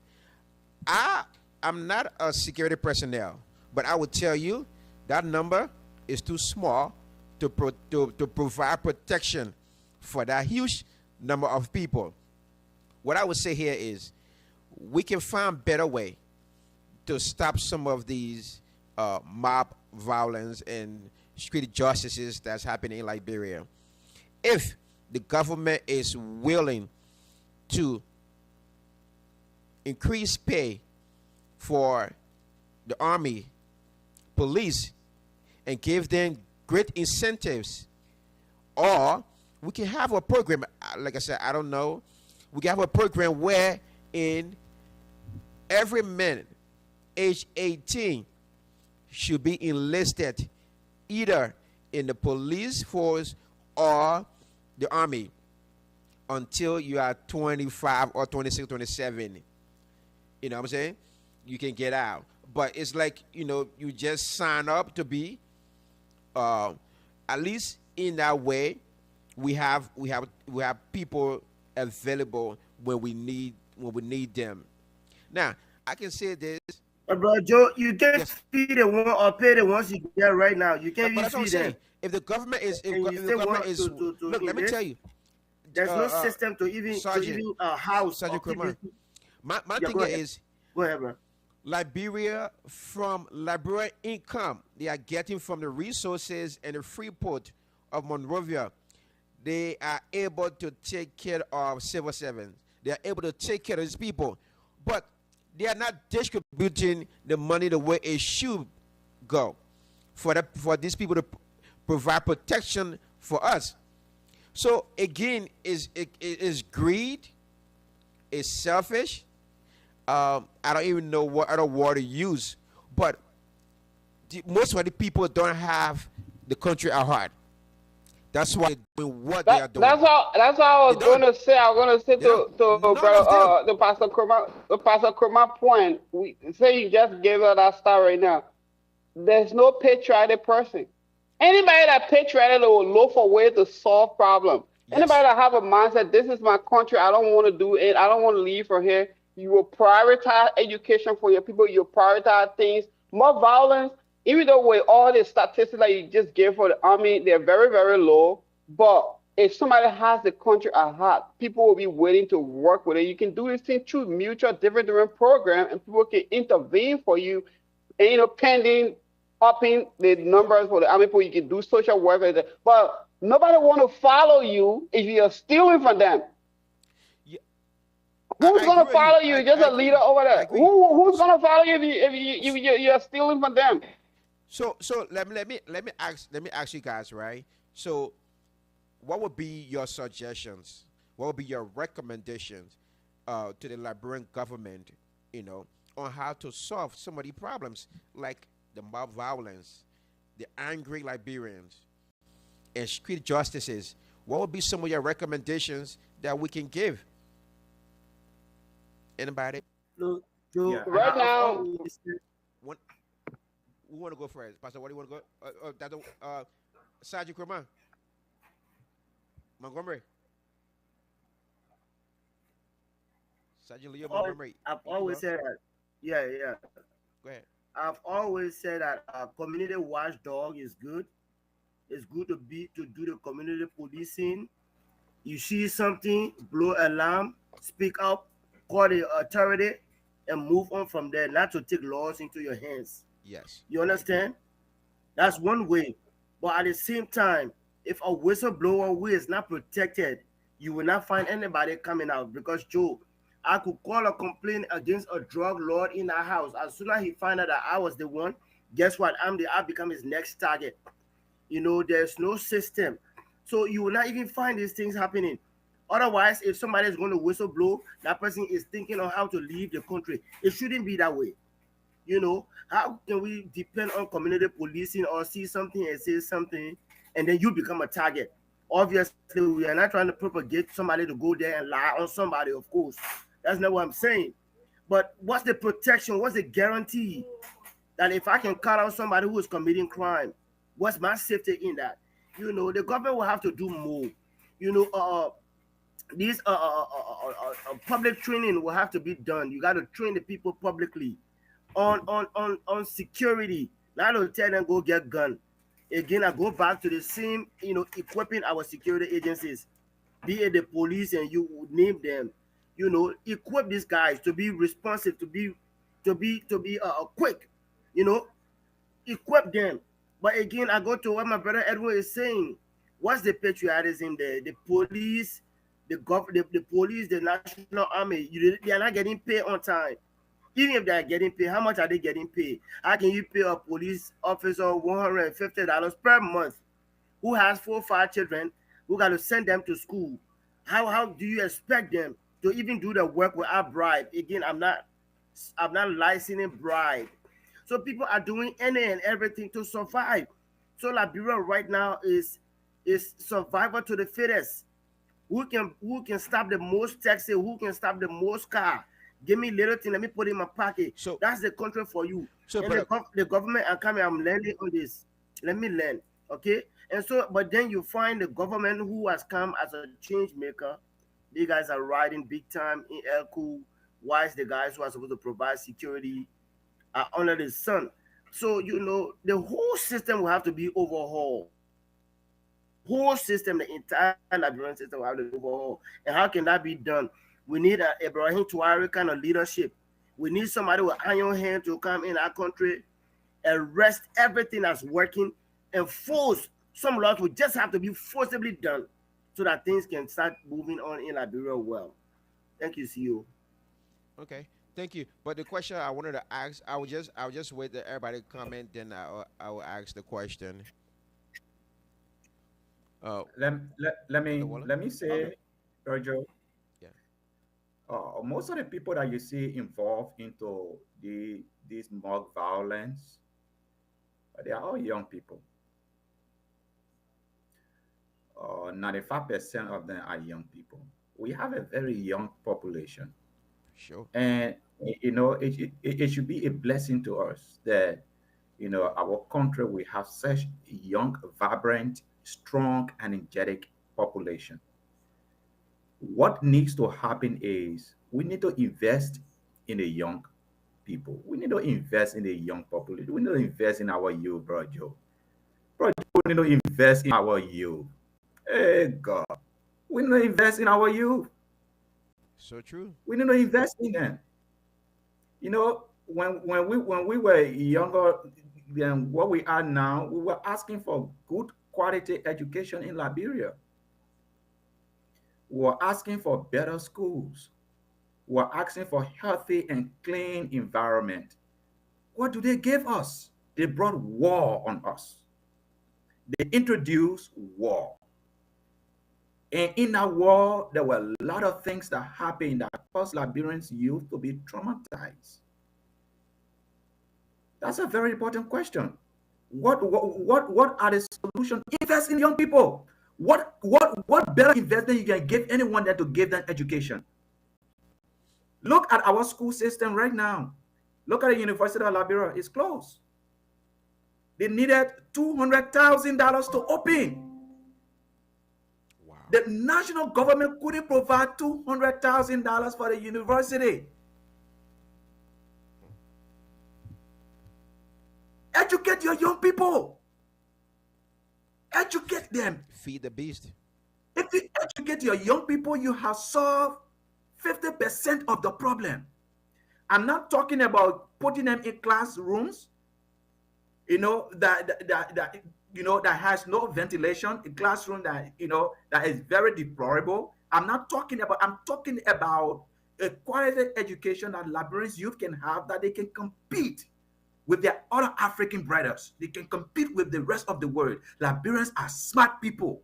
I am not a security personnel, but I would tell you that number is too small to provide protection for that huge number of people. what I would say here is we can find better way to stop some of these mob violence and street justices that's happening in Liberia. If the government is willing to increase pay for the army, police, and give them great incentives, or we can have a program. Like I said, I don't know. We can have a program where in every man age 18 should be enlisted either in the police force or the army until you are 25 or 26, 27. You know what I'm saying? You can get out. But it's like, you just sign up to be, at least in that way, we have people available when we need them. Now, I can say this. But bro, Joe, you can't Yes, feed the one or pay the ones you get right now. You can't but even that's what I'm feed saying. them. If the government is, And you if the still government want is, to look, let me tell invest. you, There's no uh, system to even Sergeant, house or Sergeant keep Kramer, it. my Yeah, thing go ahead. is, Go ahead, bro. Liberia, from Liberia income they are getting from the resources and the free port of Monrovia, they are able to take care of civil servants. They are able to take care of these people, but they are not distributing the money the way it should go for these people to provide protection for us. So again, it is greed, is selfish. I don't even know what other word to use, but most of the people don't have the country at heart. That's why they're doing what they are doing. That's all I They was don't. gonna say. I was gonna say They don't. to None brother of them. the Pastor Kurma point. We say you just gave us that star right now. There's no patriotic person. Anybody that patriotic will look for ways to solve problems. Anybody Yes. that have a mindset, this is my country, I don't want to do it, I don't want to leave from here. You will prioritize education for your people, you prioritize things. More violence, even though with all the statistics that you just gave for the army, they're very, very low. But if somebody has the country at heart, people will be willing to work with it. You can do this thing through mutual different program, and people can intervene for you, and pending upping the numbers for the army people, you can do social work, but nobody want to follow you if you're stealing from them. Yeah, Who's I gonna agree with you. follow you? Just I a leader agree. over I there. agree. Who's gonna follow you if you're stealing from them? So let me ask you guys, right? So what would be your suggestions? What would be your recommendations to the Liberian government, on how to solve some of the problems like the mob violence, the angry Liberians, and street justices? What would be some of your recommendations that we can give? Anybody? Look, Joe, Yeah, and Right I've now, always said, One, who want to go first? Pastor, what do you want to go? Sergeant Kramer, Montgomery, Sergeant Leo Montgomery. I've You can always go. said that. Yeah, yeah. Go ahead. I've always said that a community watchdog is good. It's good to do the community policing. You see something, blow alarm, speak up, call the authority, and move on from there. Not to take laws into your hands. Yes, You I agree. understand? That's one way. But at the same time, if a whistleblower who is not protected, you will not find anybody coming out. Because Joe, I could call a complaint against a drug lord in our house. As soon as he find out that I was the one, guess what? I become his next target. There's no system. So you will not even find these things happening. Otherwise, if somebody is going to whistleblow, that person is thinking on how to leave the country. It shouldn't be that way. How can we depend on community policing or see something and say something and then you become a target? Obviously, we are not trying to propagate somebody to go there and lie on somebody, of course. That's not what I'm saying. But what's the protection? What's the guarantee that if I can cut out somebody who is committing crime, what's my safety in that? The government will have to do more. You know, these public training will have to be done. You got to train the people publicly on security. Not to tell them go get gun. Again, I go back to the same, equipping our security agencies, be it the police and you name them. You know, equip these guys to be responsive, to be quick. You know, equip them. But again, I go to what my brother Edwin is saying. What's the patriotism there? The police, the police, the national army, they are not getting paid on time. Even if they are getting paid, how much are they getting paid? How can you pay a police officer $150 per month who has 4 or 5 children, who got to send them to school? How do you expect them to even do the work without bribe? Again, I'm not licensing bribe. So people are doing any and everything to survive. So Liberia right now is survival to the fittest. Who can stop the most taxi? Who can stop the most car? Give me little thing. Let me put it in my pocket. So, That's the country for you. so, And but the government are coming. I'm learning on this. Let me learn. Okay. And so, but then you find the government who has come as a change maker. These guys are riding big time in Elku. Why is the guys who are supposed to provide security are under the sun? So you know the whole system will have to be overhauled. The whole system, the entire Liberian system will have to be overhauled. And how can that be done? We need a Ibrahim Tuari kind of leadership. We need somebody with iron hand to come in our country, arrest everything that's working, and force some laws will just have to be forcibly done so that things can start moving on in Liberia well. Thank you, CEO. okay, thank you. But the question I wanted to ask, I will just wait that everybody comment, then I will ask the question. Uh, Let me Brother Waller. let me Okay. say, Giorgio, Yeah. most of the people that you see involved into these mob violence, they are all young people. 95% of them are young people. We have a very young population, Sure. and it should be a blessing to us that our country we have such a young, vibrant, strong, and energetic population. What needs to happen is we need to invest in the young people. We need to invest in the young population. We need to invest in our youth, bro, Joe. Bro, Joe, we need to invest in our youth. Hey, God. We need to invest in our youth. So true. We need to invest in them. When we were younger than what we are now, we were asking for good quality education in Liberia. We were asking for better schools. We were asking for healthy and clean environment. What do they give us? They brought war on us. They introduced war. And in that war, there were a lot of things that happened that caused Liberians youth to be traumatized. That's a very important question. What are the solutions? Invest in young people. What better investment you can give anyone than to give them education? Look at our school system right now. Look at the University of Liberia. It's closed. They needed $200,000 to open. Wow. The national government couldn't provide $200,000 for the university. Educate your young people. Educate them. Feed the beast. If you educate your young people, you have solved 50% of the problem. I'm not talking about putting them in classrooms, that has no ventilation, a classroom that is very deplorable. I'm talking about a quality education that Liberians youth can have, that they can compete with their other African brothers. They can compete with the rest of the world. Liberians are smart people.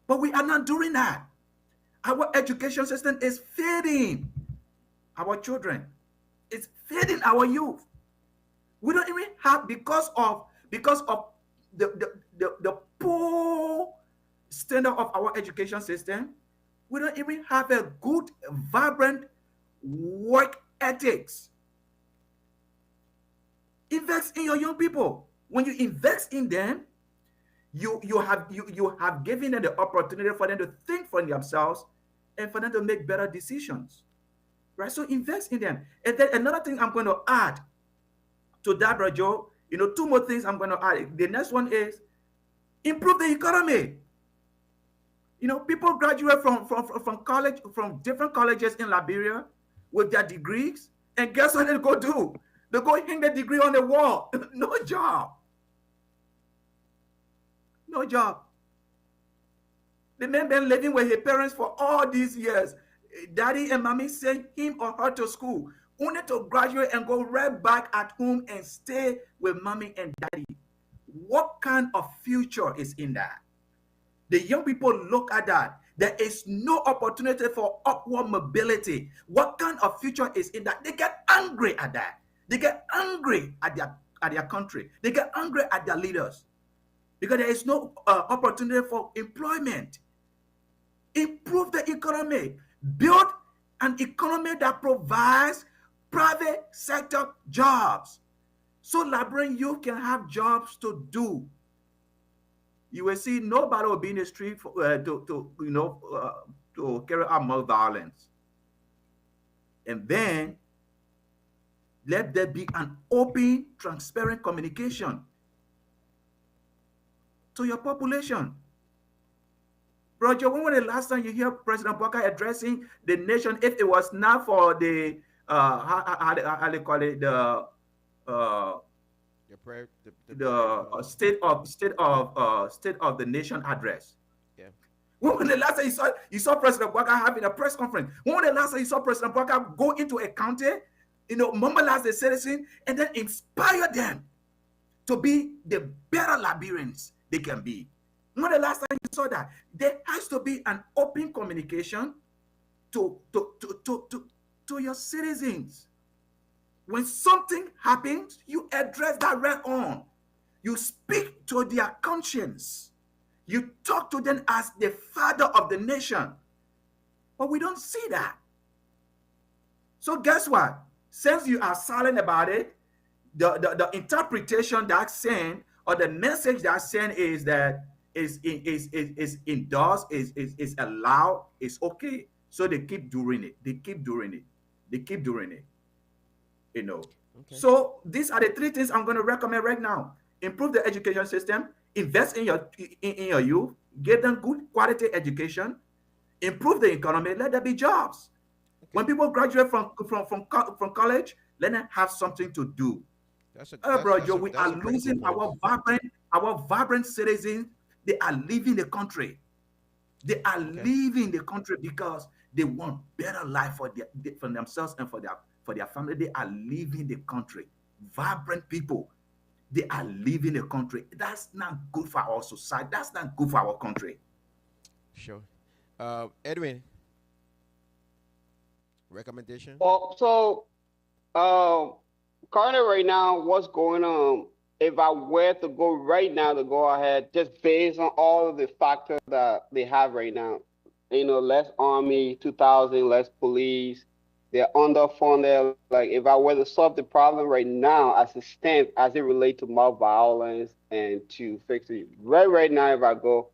But we are not doing that. Our education system is failing our children. It's failing our youth. We don't even have, because of the poor standard of our education system, we don't even have a good, vibrant work ethics. Invest in your young people. When you invest in them, you have given them the opportunity for them to think for themselves and for them to make better decisions. Right? So invest in them. And then another thing I'm going to add to that, Brother Joe, two more things I'm going to add. The next one is improve the economy. You know, people graduate from college, from different colleges in Liberia with their degrees, and guess what they go do? They go hang the degree on the wall. No job. No job. The man been living with his parents for all these years. Daddy and mommy sent him or her to school, only to graduate and go right back at home and stay with mommy and daddy. What kind of future is in that? The young people look at that. There is no opportunity for upward mobility. What kind of future is in that? They get angry at that. They get angry at their country. They get angry at their leaders because there is no opportunity for employment. Improve the economy. Build an economy that provides private sector jobs so Liberian youth can have jobs to do. You will see nobody will be in the street for, to carry out more violence. And then let there be an open, transparent communication to your population. Roger, when was the last time you hear President Baka addressing the nation? If it was not for the how they call it, the state of the nation address. Yeah. When was the last time you saw President Baka having a press conference? When was the last time you saw President Baka go into a county, mobilize the citizens, and then inspire them to be the better Liberians they can be? When the last time you saw that? There has to be an open communication to your citizens. When something happens, you address that right on. You speak to their conscience. You talk to them as the father of the nation. But we don't see that. So guess what? Since you are silent about it, the interpretation that's saying, or the message that's saying is that is endorsed, is allowed, is okay. So they keep doing it. They keep doing it. They keep doing it. Okay. So these are the three things I'm going to recommend right now. Improve the education system, invest in your youth, give them good quality education, improve the economy, let there be jobs. Okay. When people graduate from college, let them have something to do. We are losing our vibrant citizens. They are leaving the country. They are leaving the country because they want better life for themselves and for their family. They are leaving the country. Vibrant people, they are leaving the country. That's not good for our society. That's not good for our country. Sure. Edwin, recommendation? Well, so currently right now, what's going on? If I were to go right now to go ahead, just based on all of the factors that they have right now, less army, 2,000, less police, they're underfunded. Like if I were to solve the problem right now as it stands, as it relates to mob violence and to fix it right now, if I go,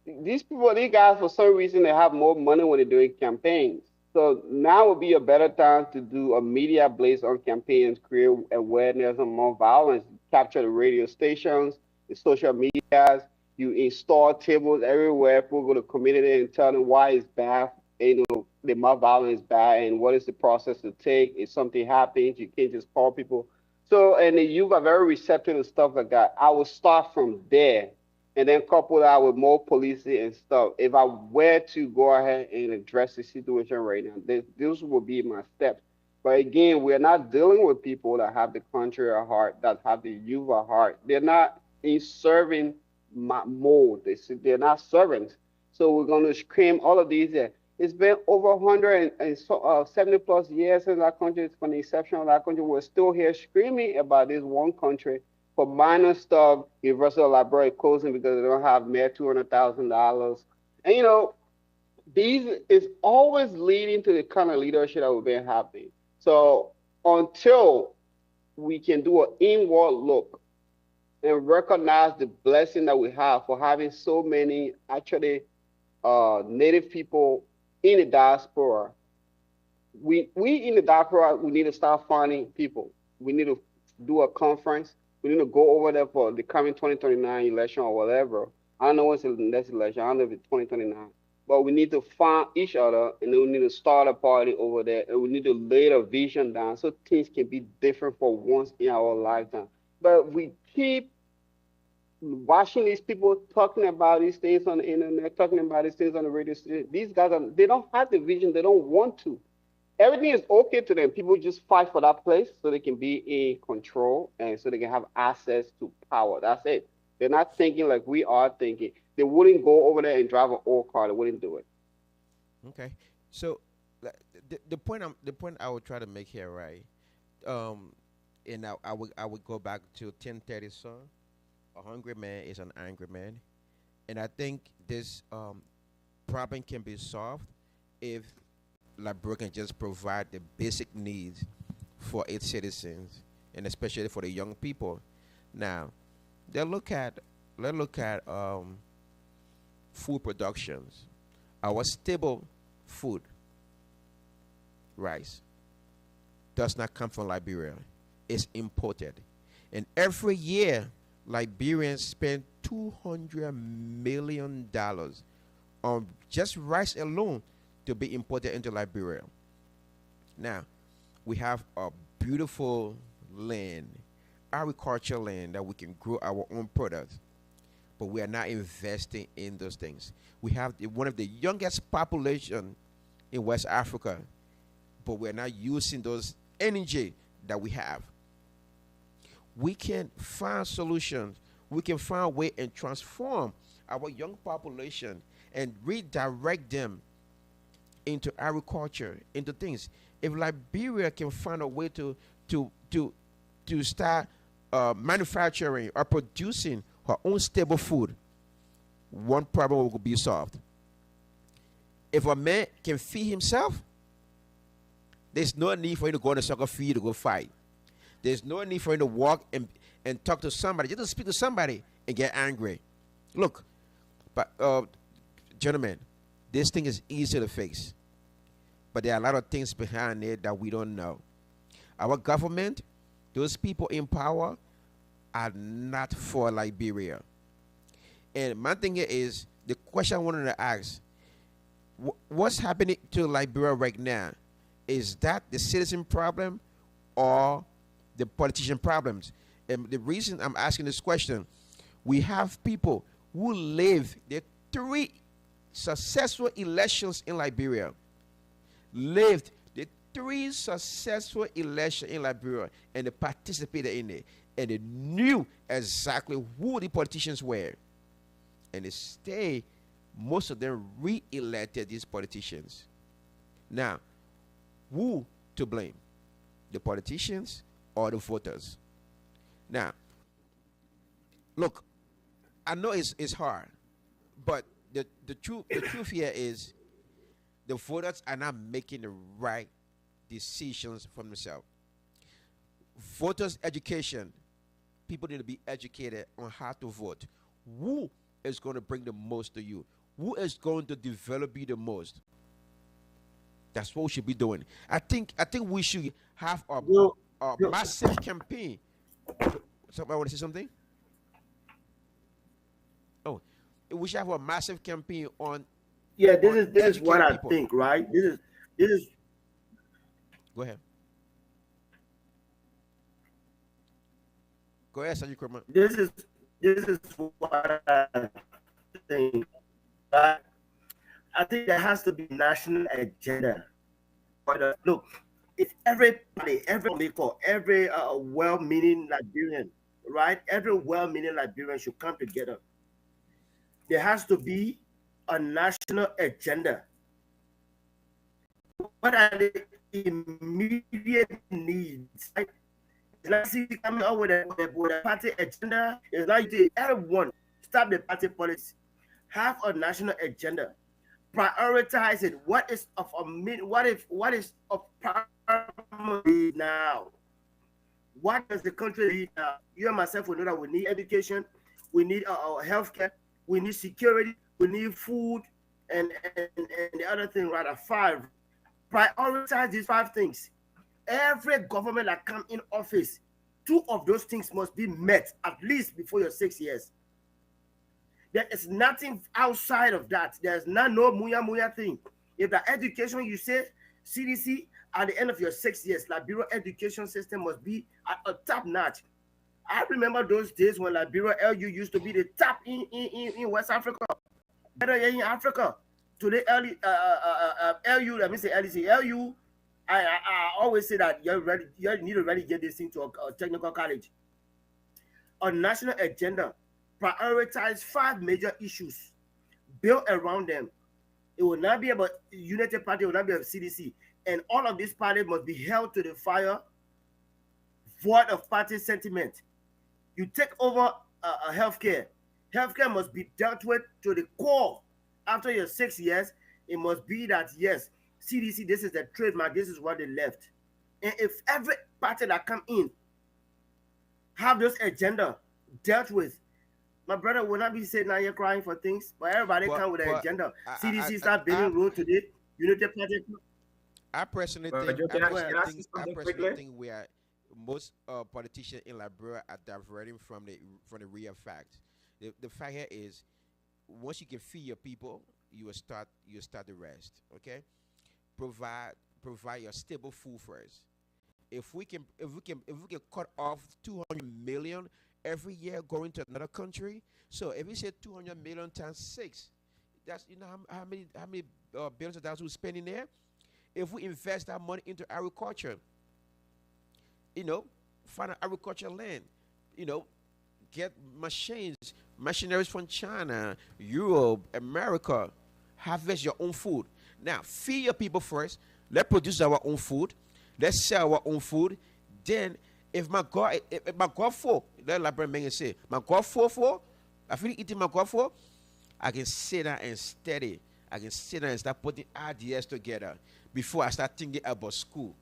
these guys, for some reason, they have more money when they're doing campaigns. So now would be a better time to do a media blaze on campaigns, create awareness on more violence, capture the radio stations, the social medias. You install tables everywhere. People go to community and tell them why it's bad. The more violence is bad and what is the process to take. If something happens, you can't just call people. So, and the youth are very receptive to stuff like that. I will start from there and then couple that with more policing and stuff. If I were to go ahead and address the situation right now, this would be my steps. But again, we're not dealing with people that have the country at heart, that have the youth at heart. They're not in serving mode. They're not servants. So we're going to scream all of these. It's been over 170 plus years since that country, from the inception of that country. We're still here screaming about this one country for minor stuff. University of Liberia closing because they don't have mere $200,000. And these is always leading to the kind of leadership that we've been having. So until we can do an inward look and recognize the blessing that we have for having so many actually native people in the diaspora, we in the diaspora, we need to start finding people. We need to do a conference. We need to go over there for the coming 2029 election or whatever. I don't know what's the next election. I don't know if it's 2029. but we need to find each other, and then we need to start a party over there, and we need to lay the vision down so things can be different for once in our lifetime. But we keep watching these people talking about these things on the internet, talking about these things on the radio station. These guys are, they don't have the vision, they don't want to. Everything is okay to them. People just fight for that place so they can be in control and so they can have access to power. That's it. They're not thinking like we are thinking. They wouldn't go over there and drive an old car. They wouldn't do it. Okay. So like, the point I would try to make here, right? Um, and I would go back to 10:30 song. A hungry man is an angry man, and I think this problem can be solved if Liberia can just provide the basic needs for its citizens, and especially for the young people. Now, they look at let's look at food productions. Our stable food, rice, does not come from Liberia. It's imported. And every year, Liberians spend $200 million on just rice alone to be imported into Liberia. Now, we have a beautiful land, agricultural land that we can grow our own products, but we are not investing in those things. We have one of the youngest population in West Africa, but we're not using those energy that we have. We can find solutions. We can find a way and transform our young population and redirect them into agriculture, into things. If Liberia can find a way to to to start manufacturing or producing her own stable food, one problem will be solved. If a man can feed himself, there's no need for him to go on a soccer field to go fight. There's no need for him to walk and talk to somebody, just to speak to somebody and get angry. Look, but gentlemen, this thing is easy to fix, but there are a lot of things behind it that we don't know. Our government, those people in power, are not for Liberia. And my thing is, the question I wanted to ask, what's happening to Liberia right now? Is that the citizen problem or the politician problems? And the reason I'm asking this question, we have people who live the three successful elections in Liberia, lived the three successful elections in Liberia, and they participated in it, and they knew exactly who the politicians were, and they stay. Most of them re-elected these politicians. Now, who to blame? The politicians or the voters? Now, look, I know it's hard, but the truth here is the voters are not making the right decisions for themselves. Voters' education, people need to be educated on how to vote. Who is going to bring the most to you? Who is going to develop you the most? That's what we should be doing. I think we should have You, a you, massive campaign. Somebody want to say something? Oh, we should have a massive campaign yeah, on this is what educating I people. think, right? This is Go ahead. Go ahead, Sergeant Kramer. this is this is what I think. Right? I think there has to be national agenda. Look, if everybody, every maker, every well-meaning Liberian, right? Every well-meaning Liberian should come together. There has to be a national agenda. What are the immediate needs? Right? It's not see coming up with a party agenda. It's not you say, everyone stop the party politics. Have a national agenda. Prioritize it. What is of a what is of priority now? What does the country need now? You and myself we know that we need education, we need healthcare, we need security, we need food, and the other thing, rather five. Prioritize these five things. Every government that come in office, two of those things must be met at least before your 6 years. There is nothing outside of that. There's not no muya muya thing. If the education you say CDC at the end of your 6 years, Liberia education system must be at a top notch. I remember those days when Liberia LU used to be the top in West Africa, better in Africa. Today, LU, let me say LEC, LU, I always say that you need to really get this thing to a technical college. On national agenda, prioritize 5 major issues, build around them. It will not be about United Party, it will not be about CDC. And all of these parties must be held to the fire, void of party sentiment. You take over healthcare. Healthcare must be dealt with to the core. After your 6 years, it must be that yes, CDC, this is the trademark, this is what they left. And if every party that come in have those agenda dealt with, my brother will not be saying now you're crying for things, but everybody come with an agenda. CDC start building road today. United Party. I personally But think Joe, I can I personally ask you think I something personally quickly? think we are most politicians in Liberia are diverting from the real fact. The fact here is once you can feed your people, you will start the rest. Okay, provide provide your stable food first. If we can cut off 200 million every year going to another country, so if we say 200 million times six, that's how many billions of dollars we spend in there. If we invest that money into agriculture, you know, find an agricultural land, you know, get machineries from China, Europe, America, harvest your own food. Now, feed your people first. Let's produce our own food. Let's sell our own food. Then, if my God for, let Labrador man say, my God for, I feel eating my God for, I can sit down and study. I can sit down and start putting ideas together before I start thinking about school.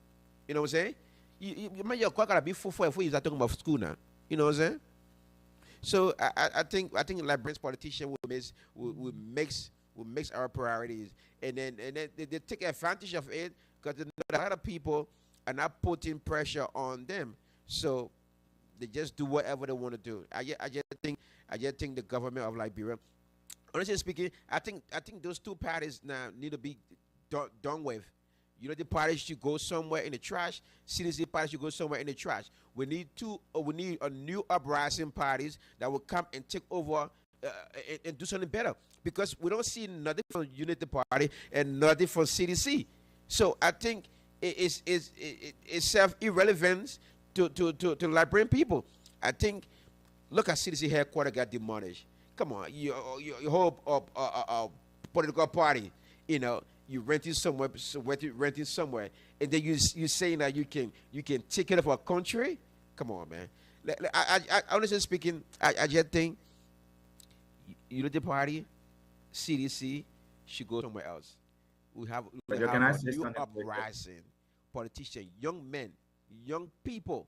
You know what I'm saying? You man, your God gotta be full before you start talking about school now. You know what I'm saying? So I think Liberians politicians will mix our priorities, and then they take advantage of it because they know that a lot of people are not putting pressure on them. So they just do whatever they want to do. I just think the government of Liberia, honestly speaking, I think those two parties now need to be done with. The party should go somewhere in the trash. CDC party should go somewhere in the trash. We need a new uprising parties that will come and take over and do something better. Because we don't see nothing from Unity Party and nothing from CDC. So I think it's self irrelevant to Liberian people. I think look at CDC headquarters got demolished. Come on, your whole political party, you renting somewhere, renting somewhere, and then you saying that you can take care of our country. Come on, man. Honestly speaking, I just think Unity Party, CDC should go somewhere else. We But you have can I a say new something quickly? uprising politician, young men, young people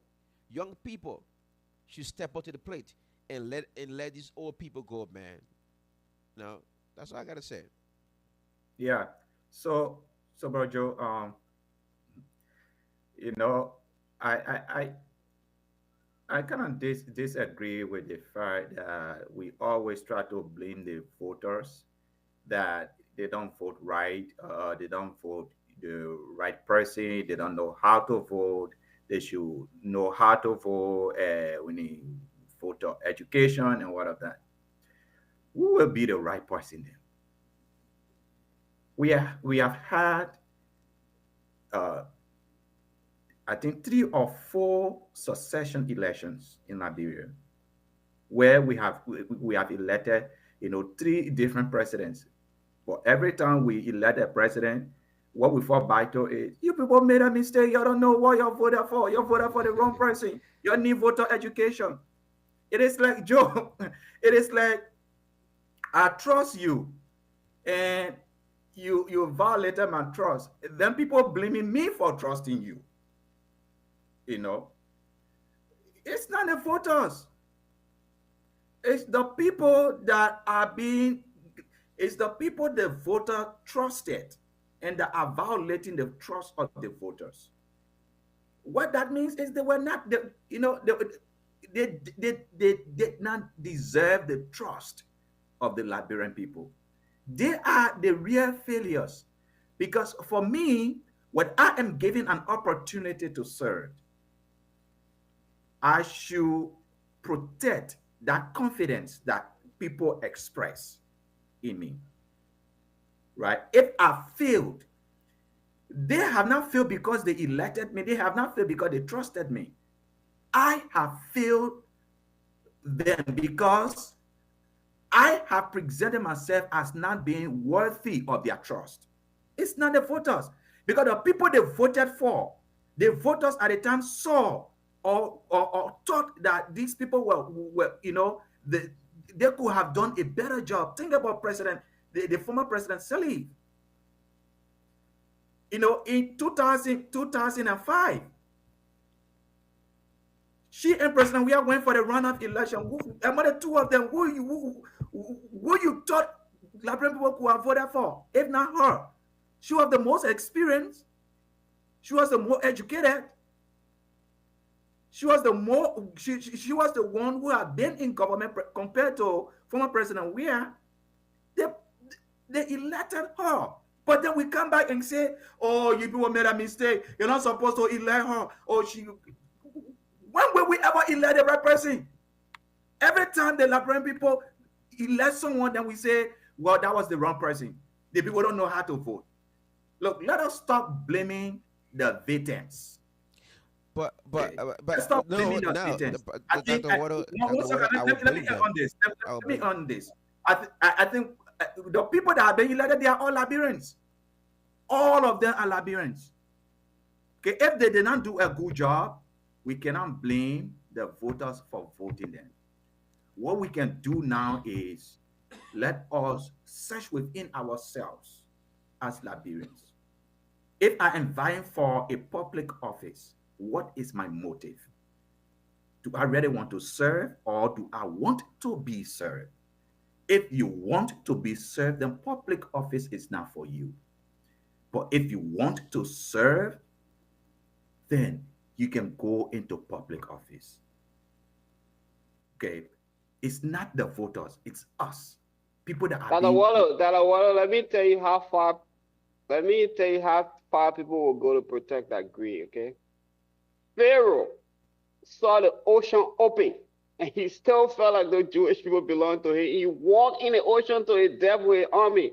should step up to the plate and let these old people go, man. No, that's all I gotta say. Yeah. So bro Joe, you know, I I I, I kind of disagree with the fact that we always try to blame the voters that they don't vote right, they don't vote the right person, they don't know how to vote. They should know how to vote. We need voter education and what of that. Who will be the right person then? We have had uh, I think 3 or 4 succession elections in Liberia where we have elected 3 different presidents. But every time we elect a president, what we fall back to is you people made a mistake. You don't know what you voted for. You voted for the wrong person. You need voter education. It is like Joe. It is like I trust you, and you violated my trust. Then people blaming me for trusting you. You know, it's not the voters. It's the people that are being. It's the people the voter trusted, and that are violating the trust of the voters. What that means is they were not. They did not deserve the trust. of the Liberian people. They are the real failures. Because for me, when I am given an opportunity to serve, I should protect that confidence that people express in me. Right? If I failed, they have not failed because they elected me. They have not failed because they trusted me. I have failed them because I have presented myself as not being worthy of their trust. It's not the voters. Because the people they voted for, the voters at the time saw or thought that these people were they could have done a better job. Think about the former President Salih. In 2005, she and President Weah went for the runoff election. Among the two of them, who you thought Liberian people could have voted for, if not her? She was the most experienced. She was the more educated. She was the one who had been in government compared to former President Weah. They elected her. But then we come back and say, oh, you people made a mistake. You're not supposed to elect her. When will we ever elect the right person? Every time the Liberian people elect someone, then we say, well, that was the wrong person. The people don't know how to vote. Look, let us stop blaming the victims. But stop blaming the victims. Let me on this. I think the people that have been elected, they are all Liberians. All of them are Liberians. Okay, if they did not do a good job, we cannot blame the voters for voting them. What we can do now is let us search within ourselves as Liberians. If I am vying for a public office, what is my motive? Do I really want to serve or do I want to be served? If you want to be served, then public office is not for you. But if you want to serve, then you can go into public office. Okay? It's not the voters, it's us. People that are let me tell you how far people will go to protect that greed, okay? Pharaoh saw the ocean open and he still felt like the Jewish people belonged to him. He walked in the ocean to his death with his army.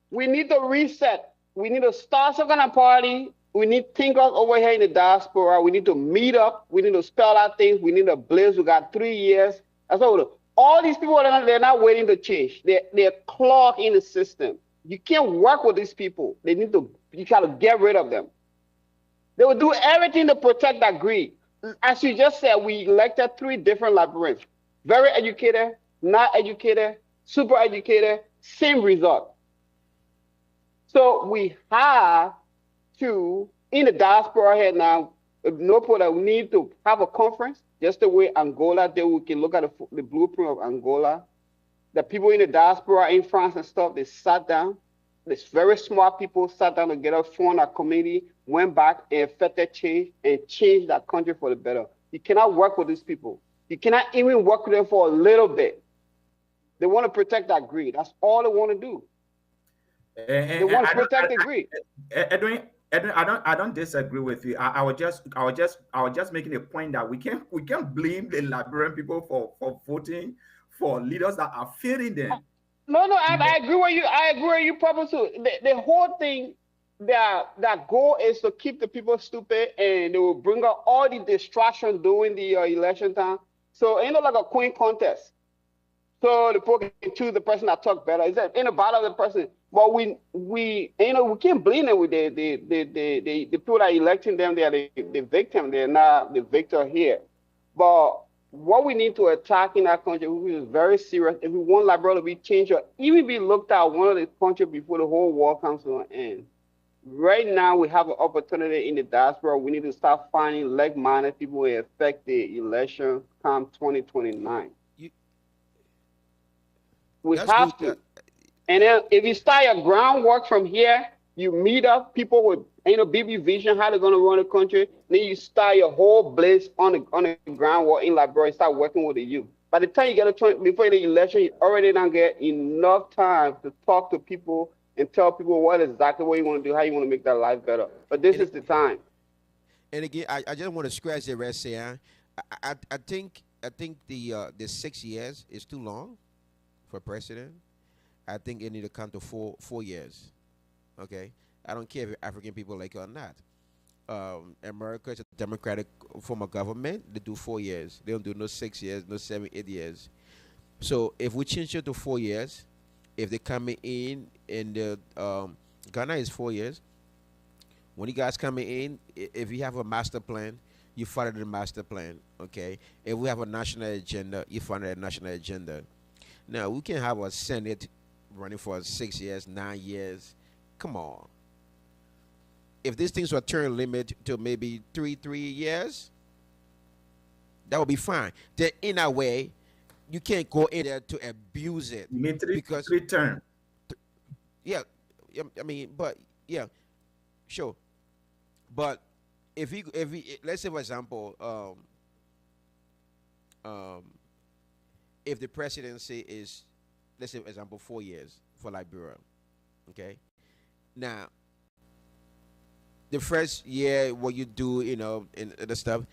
We need to reset. We need to start some kind of party. We need thinkers over here in the diaspora. We need to meet up. We need to spell out things. We need to blaze. We got 3 years. That's all these people, they're not waiting to change. They're clogged in the system. You can't work with these people. You got to get rid of them. They will do everything to protect that greed. As you just said, we elected 3 different Liberians. Very educated, not educated, super educated, same result. So we have to, in the diaspora here now, that we need to have a conference, just the way Angola did. We can look at the blueprint of Angola. The people in the diaspora in France and stuff, they sat down. These very smart people sat down together, formed a committee, went back and effected change and changed that country for the better. You cannot work with these people. You cannot even work with them for a little bit. They want to protect that greed. That's all they want to do. They want to protect the greed. Edwin, I don't disagree with you. I was just making a point that we can't blame the Liberian people for voting for leaders that are failing them. No, I agree with you. I agree with you, Papa, too. The whole thing, that goal is to keep the people stupid, and they will bring up all the distractions during the election time. So ain't no like a queen contest. So the people can choose the person that talk better. It's in the bottom of the person. But we can't blame them with the people that are electing them. They are the victim. They're not the victor here. But what we need to attack in that country, which is very serious, if we want Liberia to be changed or even be looked at one of the countries before the whole war comes to an end. Right now, we have an opportunity in the diaspora. We need to start finding like-minded people who affect the election come 2029. We have to. And then if you start your groundwork from here, you meet up people with BB vision, how they're going to run the country. Then you start your whole blaze on the groundwork in Liberia and start working with the youth. By the time you get to 20, before the election, you already don't get enough time to talk to people and tell people what exactly what you want to do, how you want to make their life better. But this And is the time. and again, I just want to scratch the rest here. I think the 6 years is too long for president. I think it need to come to 4 years. Okay, I don't care if African people like it or not. America is a democratic form of government. They do 4 years. They don't do no 6 years, no 7, 8 years. So if we change it to 4 years, if they coming in the Ghana is 4 years. When you guys coming in, if you have a master plan, you follow the master plan. Okay. If we have a national agenda, you follow the national agenda. Now we can have a Senate running for 6 years, 9 years. Come on. If these things were term limit to maybe three years, that would be fine. Then in a way, you can't go in there to abuse it You mean because three term? yeah, I mean, but yeah, sure. But if he let's say for example, um, if the presidency is, let's say for example, 4 years for Liberia, okay. Now the first year what you do, in the stuff,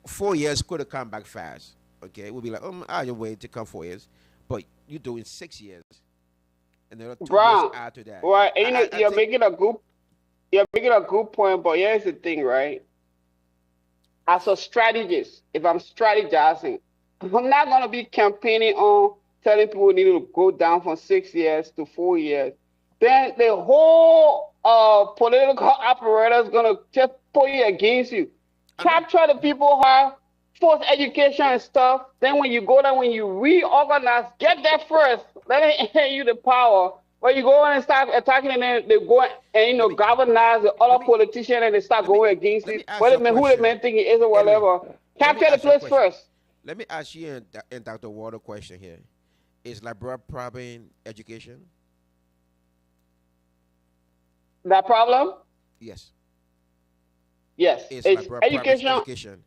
4 years could have come back fast. Okay, we'll be like, I just wait to come 4 years, but you doing 6 years, and there are 2 years Brown, after that. right? And I you're think making a good, you're making a good point. But here's the thing, right? As a strategist, if I'm strategizing, I'm not gonna be campaigning on telling people we need to go down from 6 years to 4 years. Then the whole political apparatus is gonna just put it against you. I'm not. Capture the people who have forced education and stuff. Then when you go there, when you reorganize, get there first. Let it hand you the power. When you go in and start attacking, and then they go and Let me galvanize the let other me politicians, and they start let me going against let you. me ask What you the a man, who the question, man think he is or Edwin. whatever. Let me Capture the ask you a place question. first. Let me ask you and Dr. Ward a question here. Is Liberia problem education? That problem? Yes. Yes. Is It's Liberia problem education. education?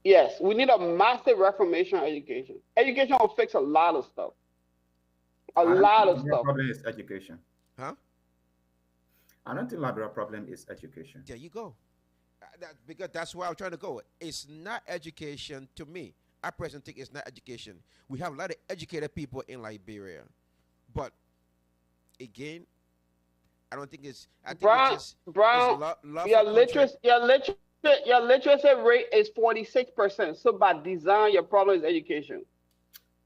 Yes. We need a massive reformation of education. Education will fix a lot of stuff. A I don't think lot of Liberia stuff. problem is education. Huh? I don't think Liberia problem is education. There you go. Because that's where I'm trying to go. It's not education to me. I personally think it's not education. We have a lot of educated people in Liberia, but again, I don't think it's. I think it's Brown, just it's Brown, love your for country. literacy, your literacy rate is 46%. So by design, your problem is education.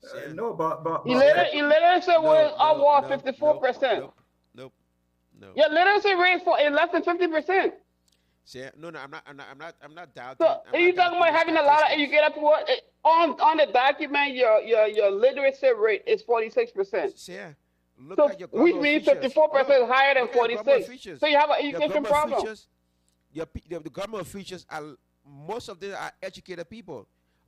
See? No, but Illiteracy No, was no, upward no, nope, 54%. nope, nope, no. Your literacy rate for is less than 50%. See, no, I'm not So doubting. I'm are not you talking doubting about the having a lot of statistics. educated people? On the document, your literacy rate is 46%. See, look So at your which government means officials. 54% Look, is higher than look at your government 46. officials. So you have an Your education government problem. officials. The government officials are, most of them are educated people,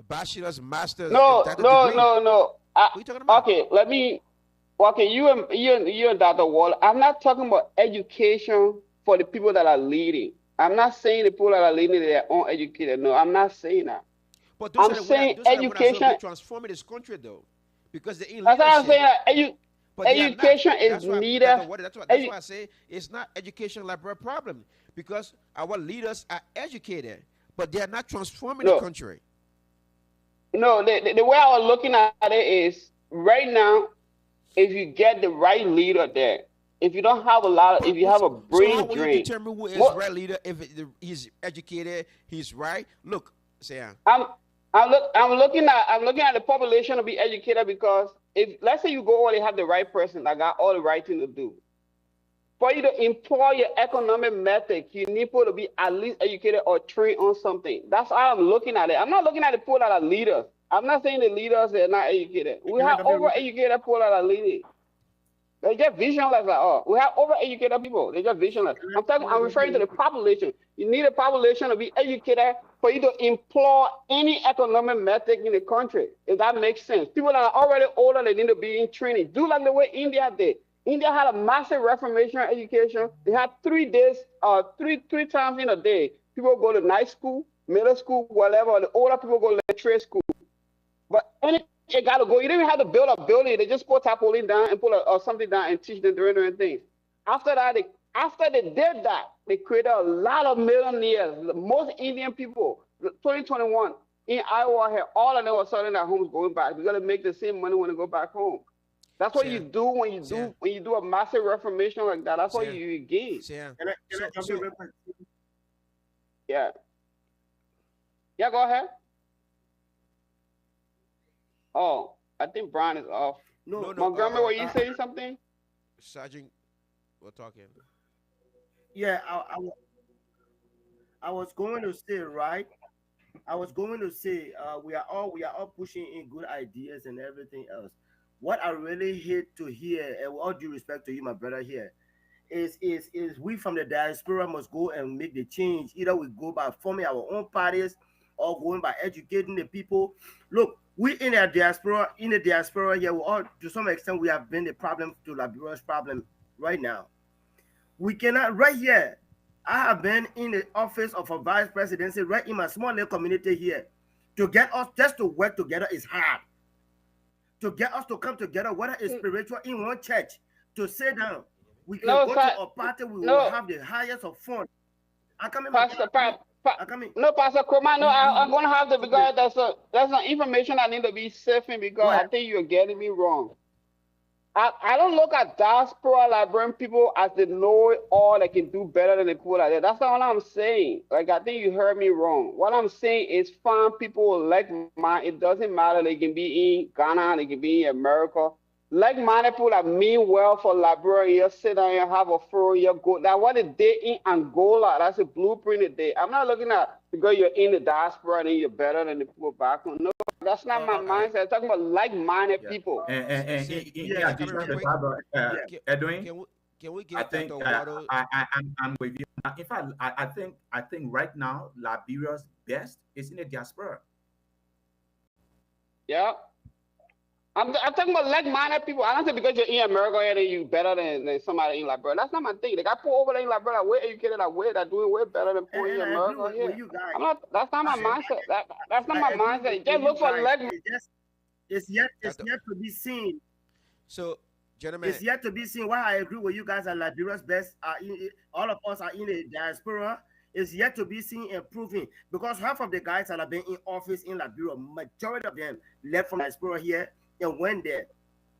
bachelors, masters, and No, that no, degree. no, no. What are you talking about? Okay, let me. Okay, you and Dr. Wall. I'm not talking about education for the people that are leading. I'm not saying the people that are leading they are uneducated. No, I'm not saying that. But I'm saying those are the ones that's going to education. be transforming this country, though, because they're in That's why I'm leadership. saying that But they are not. education is That's why, Dr. needed. Water, that's Edu, why I say it's not education like a problem, because our leaders are educated, but they are not transforming the no, country. no. The way I was looking at it is right now. If you get the right leader there, if you don't have a lot, if you have a So how brain will you drain, determine who is what right leader if he's educated, he's right? Look, Sam. I'm I'm looking at the population to be educated because if let's say you go already have the right person that got all the right thing to do. For you to employ your economic method, you need people to be at least educated or trained on something. That's how I'm looking at it. I'm not looking at the people that are leaders. I'm not saying the leaders are not educated. We Even have the overeducated people that are leading. They just visionless like oh. We have overeducated people. They just visionless. I'm referring to the population. You need a population to be educated for you to employ any economic method in the country. If that makes sense. People that are already older, they need to be in training. Do like the way India did. India had a massive reformation of education. They had 3 days, three times in a day. People go to night school, middle school, whatever. The older people go to trade school. But anything it gotta go. You don't even have to build a building. They just put tarpaulin down and put something down and teach them doing things. After that, after they did that, they created a lot of millionaires. Most Indian people, 2021 in Iowa here, all of them were selling their homes going back. They're gonna make the same money when they go back home. That's what you Sam, do when you Sam, do a massive reformation like that. That's what Sam, you gain. Sam. Can I So, jump in so real quick? Yeah. Yeah, go ahead. Oh, I think Brian is off. no, No, no. Montgomery, were you saying something? Sergeant, we're talking. yeah, I was going to say, right. I was going to say, we are all pushing in good ideas and everything else. What I really hate to hear, and with all due respect to you, my brother here, is we from the diaspora must go and make the change. Either we go by forming our own parties or going by educating the people. Look, we in the diaspora here, we all to some extent we have been the problem to Liberia's problem right now. We cannot right here. I have been in the office of a vice presidency right in my small little community here. To get us just to work together is hard. To get us to come together, whether it's spiritual in one church, to sit down. We can No, go to a party, we will no, have the highest of fun. I come in my Pastor, I come in. no, Pastor Kroma, no, I'm We gonna have to okay. because that's some information I need to be sifting Go because ahead. I think you're getting me wrong. I don't look at diaspora Liberian people as they know it all, they can do better than the people like that. That's not what I'm saying. Like I think you heard me wrong. What I'm saying is find people like mine. It doesn't matter. They can be in Ghana, they can be in America. Like-minded people that mean well for Liberia, sit down and have a 4 year goal. That what it did in Angola. That's a blueprint it did. I'm not looking at because you're in the diaspora and you're better than the people back home. No, that's not my All right. mindset. I'm talking about like-minded Yeah. people. And Say, in Yeah, coming addition real to quick. that, yeah. Can, Edwin, can we I give think Dr. Waddle? I'm with you. In fact, I think right now Liberia's best is in the diaspora. Yeah. I'm talking about like-minded people. I don't say because you're in America and you better than somebody in Liberia. That's not my thing. They got people over there in Liberia that way educated, that way that doing way better than people in And I agree America with here. you guys. I'm not. That's not my I, mindset. That's not my I agree mindset. with Just you look for guys. like. It's Dr. yet to be seen. So, gentlemen, It's yet to be seen. Why I agree with you guys that Liberia's best all of us are in the diaspora. Is yet to be seen improving because half of the guys that have been in office in Liberia, majority of them left from diaspora here and went there.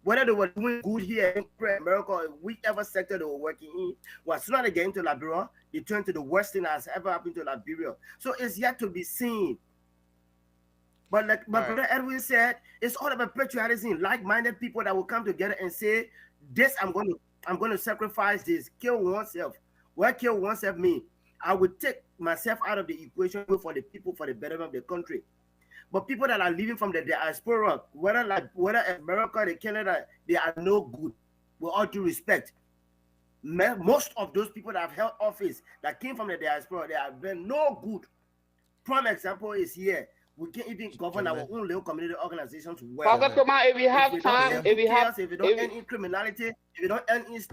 Whether they were doing good here in America or whichever sector they were working in, as soon as they get into Liberia, they turn to the worst thing that's ever happened to Liberia. So it's yet to be seen. But like my all right. brother Edwin said, it's all about patriotism, like-minded people that will come together and say, "This I'm going to sacrifice this, kill oneself." What kill oneself mean? I would take myself out of the equation for the people, for the betterment of the country. But people that are living from the diaspora, whether America, the Canada, they are no good. With all due respect, most of those people that have held office that came from the diaspora, they have been no good. Prime example is here. We can't even govern our Gentlemen, own little community organizations well. Pastor gentlemen, Kuma, if you If have we don't time, yeah, end if in you have, chaos, if we don't if end in criminality, if we don't end in if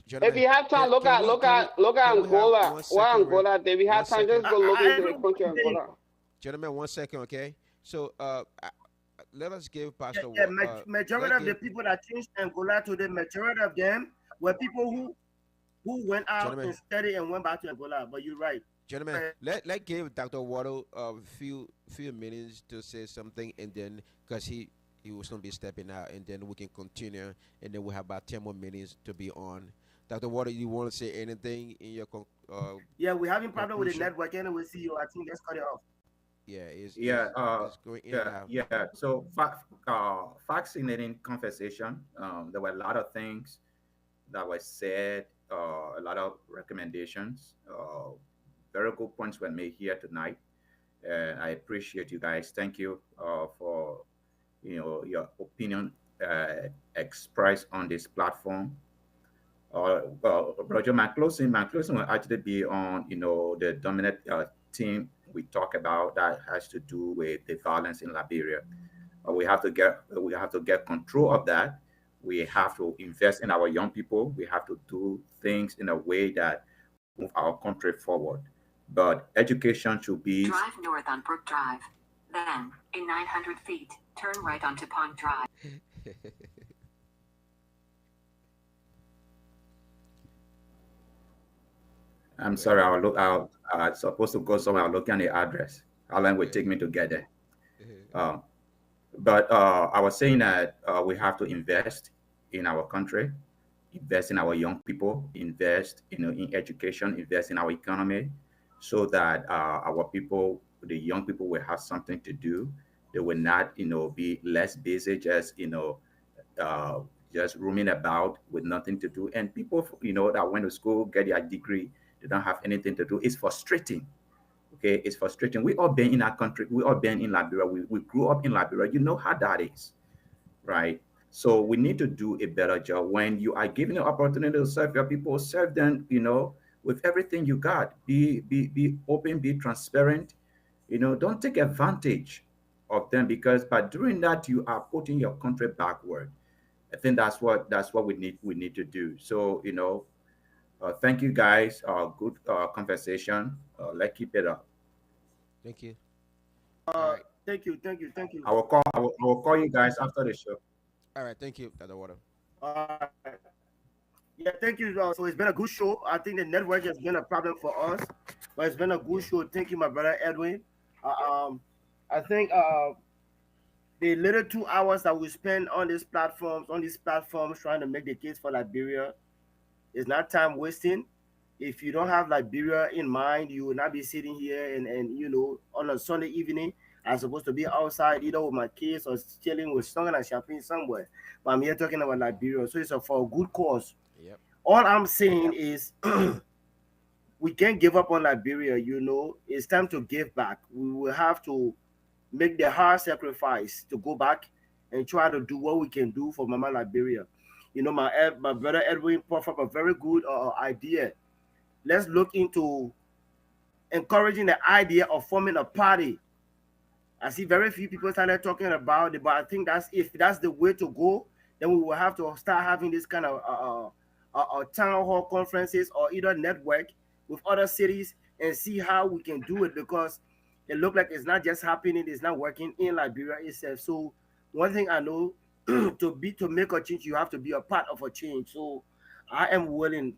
gentlemen, you have time, look can at we look can we at look at can we have Angola. one Where second, Angola? If you one have time, second, just go look I into the agree country with you. Angola. gentlemen, 1 second, okay? So, let us give Yeah, Pastor. yeah, majority Let's of the give people that changed Angola to the majority of them were people who went out gentlemen, and studied and went back to Angola. But you're right. gentlemen. Let give Dr. Waddle a few minutes to say something, and then because he was gonna be stepping out, and then we can continue, and then we have about 10 more minutes to be on. Dr. Waddle, you want to say anything in your Yeah, we're having problem with the conclusion? network anyway. See you. I think let's cut it off. Yeah, Yeah, it's going in and out. yeah. So, fascinating conversation. There were a lot of things that were said, a lot of recommendations. Very good points were made here tonight. And I appreciate you guys. Thank you for your opinion expressed on this platform. Roger, my closing will actually be on the dominant theme we talk about that has to do with the violence in Liberia. We have to get control of that. We have to invest in our young people. We have to do things in a way that move our country forward. But education should be Drive north on Brook Drive. Then, in 900 feet, turn right onto Pond Drive. I'm Wait, sorry, I'll look out. Supposed to go somewhere. I'll look at the address. How long will it okay. take me to get there? Uh, but I was saying that we have to invest in our country, invest in our young people, invest in education, invest in our economy, so that our people, the young people, will have something to do. They will not be less busy, uh, just roaming about with nothing to do. And people that went to school, get their degree, they don't have anything to do. It's frustrating. Okay, it's frustrating. We all been in our country. We all been in Liberia. We grew up in Liberia. You know how that is, right? So we need to do a better job. When you are given the opportunity to serve your people, serve them, with everything you got. Be open, be transparent. Don't take advantage of them, because by doing that you are putting your country backward. I think that's what we need to do. So thank you guys. Good conversation. Let's keep it up. Thank you. All Uh, right. thank you. I will call you guys after the show. All right. Thank you, Dr. Water. Uh, yeah, thank you. So it's been a good show. I think the network has been a problem for us, but it's been a good Yeah. show. Thank you, my brother Edwin. I think the little 2 hours that we spend on these platforms, trying to make the case for Liberia, is not time wasting. If you don't have Liberia in mind, you will not be sitting here and on a Sunday evening. I'm supposed to be outside either with my kids or chilling with song and champagne somewhere. But I'm here talking about Liberia. So it's for a good cause. Yep. All I'm saying is we can't give up on Liberia. It's time to give back. We will have to make the hard sacrifice to go back and try to do what we can do for Mama Liberia. My brother Edwin put up a very good idea. Let's look into encouraging the idea of forming a party. I see very few people started talking about it, but I think if that's the way to go, then we will have to start having this kind of town hall conferences or either network with other cities and see how we can do it, because it looked like it's not just happening, it's not working in Liberia itself. So one thing I know, to make a change, you have to be a part of a change. So I am willing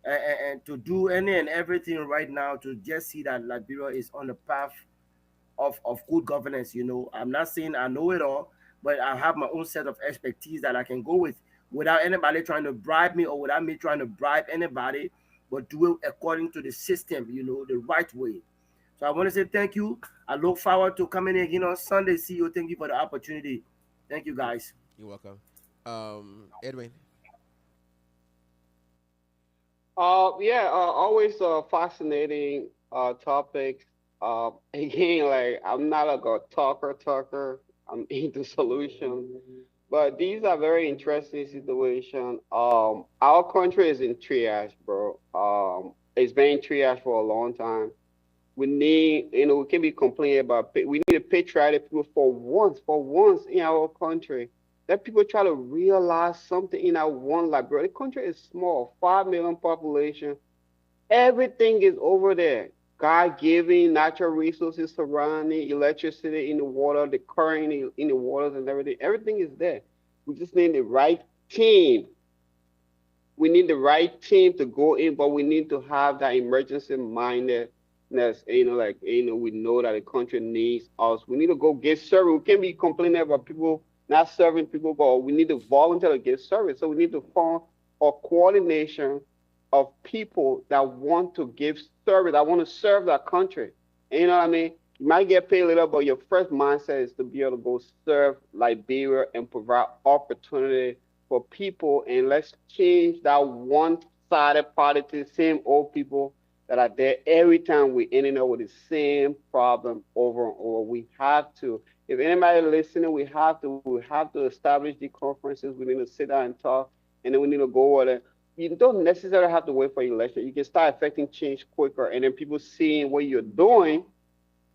and to do any and everything right now to just see that Liberia is on the path of good governance. I'm not saying I know it all, but I have my own set of expertise that I can go with without anybody trying to bribe me or without me trying to bribe anybody, but do it according to the system, the right way. So I want to say thank you. I look forward to coming in again on Sunday. See you. Thank you for the opportunity. Thank you, guys. You're welcome. Edwin. Yeah, always fascinating topics. Again, like I'm not like a talker. I'm into solution, but these are very interesting situation. Our country is in triage, bro. It's been in triage for a long time. We need, we can be complaining about, we need to patriotic people for once in our country. Let people try to realize something in our one library. The country is small, 5 million population. Everything is over there. God giving natural resources surrounding electricity in the water, the current in the waters and everything. Everything is there. We just need the right team. We need the right team to go in, but we need to have that emergency mindedness. Like we know that the country needs us. We need to go get service. We can't be complaining about people not serving people, but we need to volunteer to get service. So we need to form a coordination of people that want to give service, that want to serve that country. And you know what I mean? You might get paid a little, but your first mindset is to be able to go serve Liberia and provide opportunity for people. And let's change that one-sided politics, same old people that are there every time we ending up with the same problem over and over. We have to. If anybody listening, we have to establish the conferences. We need to sit down and talk, and then we need to go over there. You don't necessarily have to wait for election. You can start affecting change quicker, and then people seeing what you're doing,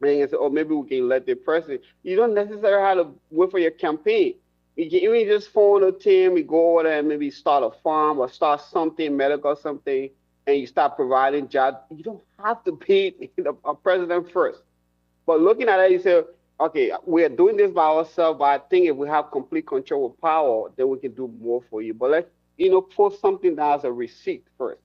and you say, "Oh, maybe we can let the president." You don't necessarily have to wait for your campaign. You can even just phone a team. You go over there and maybe start a farm or start something medical, something, and you start providing jobs. You don't have to be a president first. But looking at it, you say, Okay, we are doing this by ourselves, but I think if we have complete control of power, then we can do more for you. But let's, post something that has a receipt first.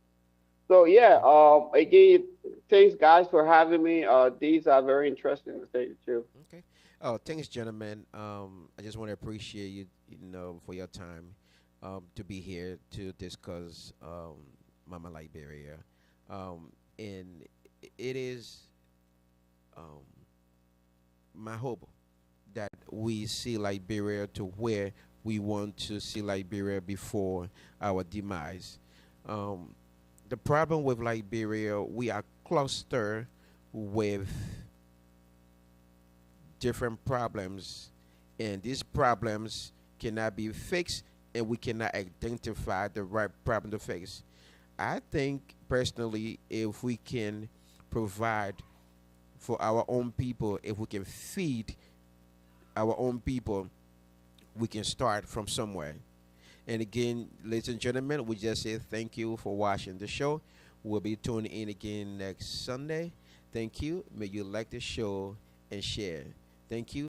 So yeah, Okay. again, thanks guys for having me. These are very interesting to say the truth. Okay. Oh, thanks, gentlemen. I just want to appreciate you, for your time, to be here to discuss Mama Liberia, and it is um, my hope that we see Liberia to where we want to see Liberia before our demise. Um, the problem with Liberia, we are clustered with different problems, and these problems cannot be fixed, and we cannot identify the right problem to fix. I think personally, if we can provide for our own people, if we can feed our own people, we can start from somewhere. And again, ladies and gentlemen, we just say thank you for watching the show. We'll be tuning in again next Sunday. Thank you. May you like the show and share. Thank you.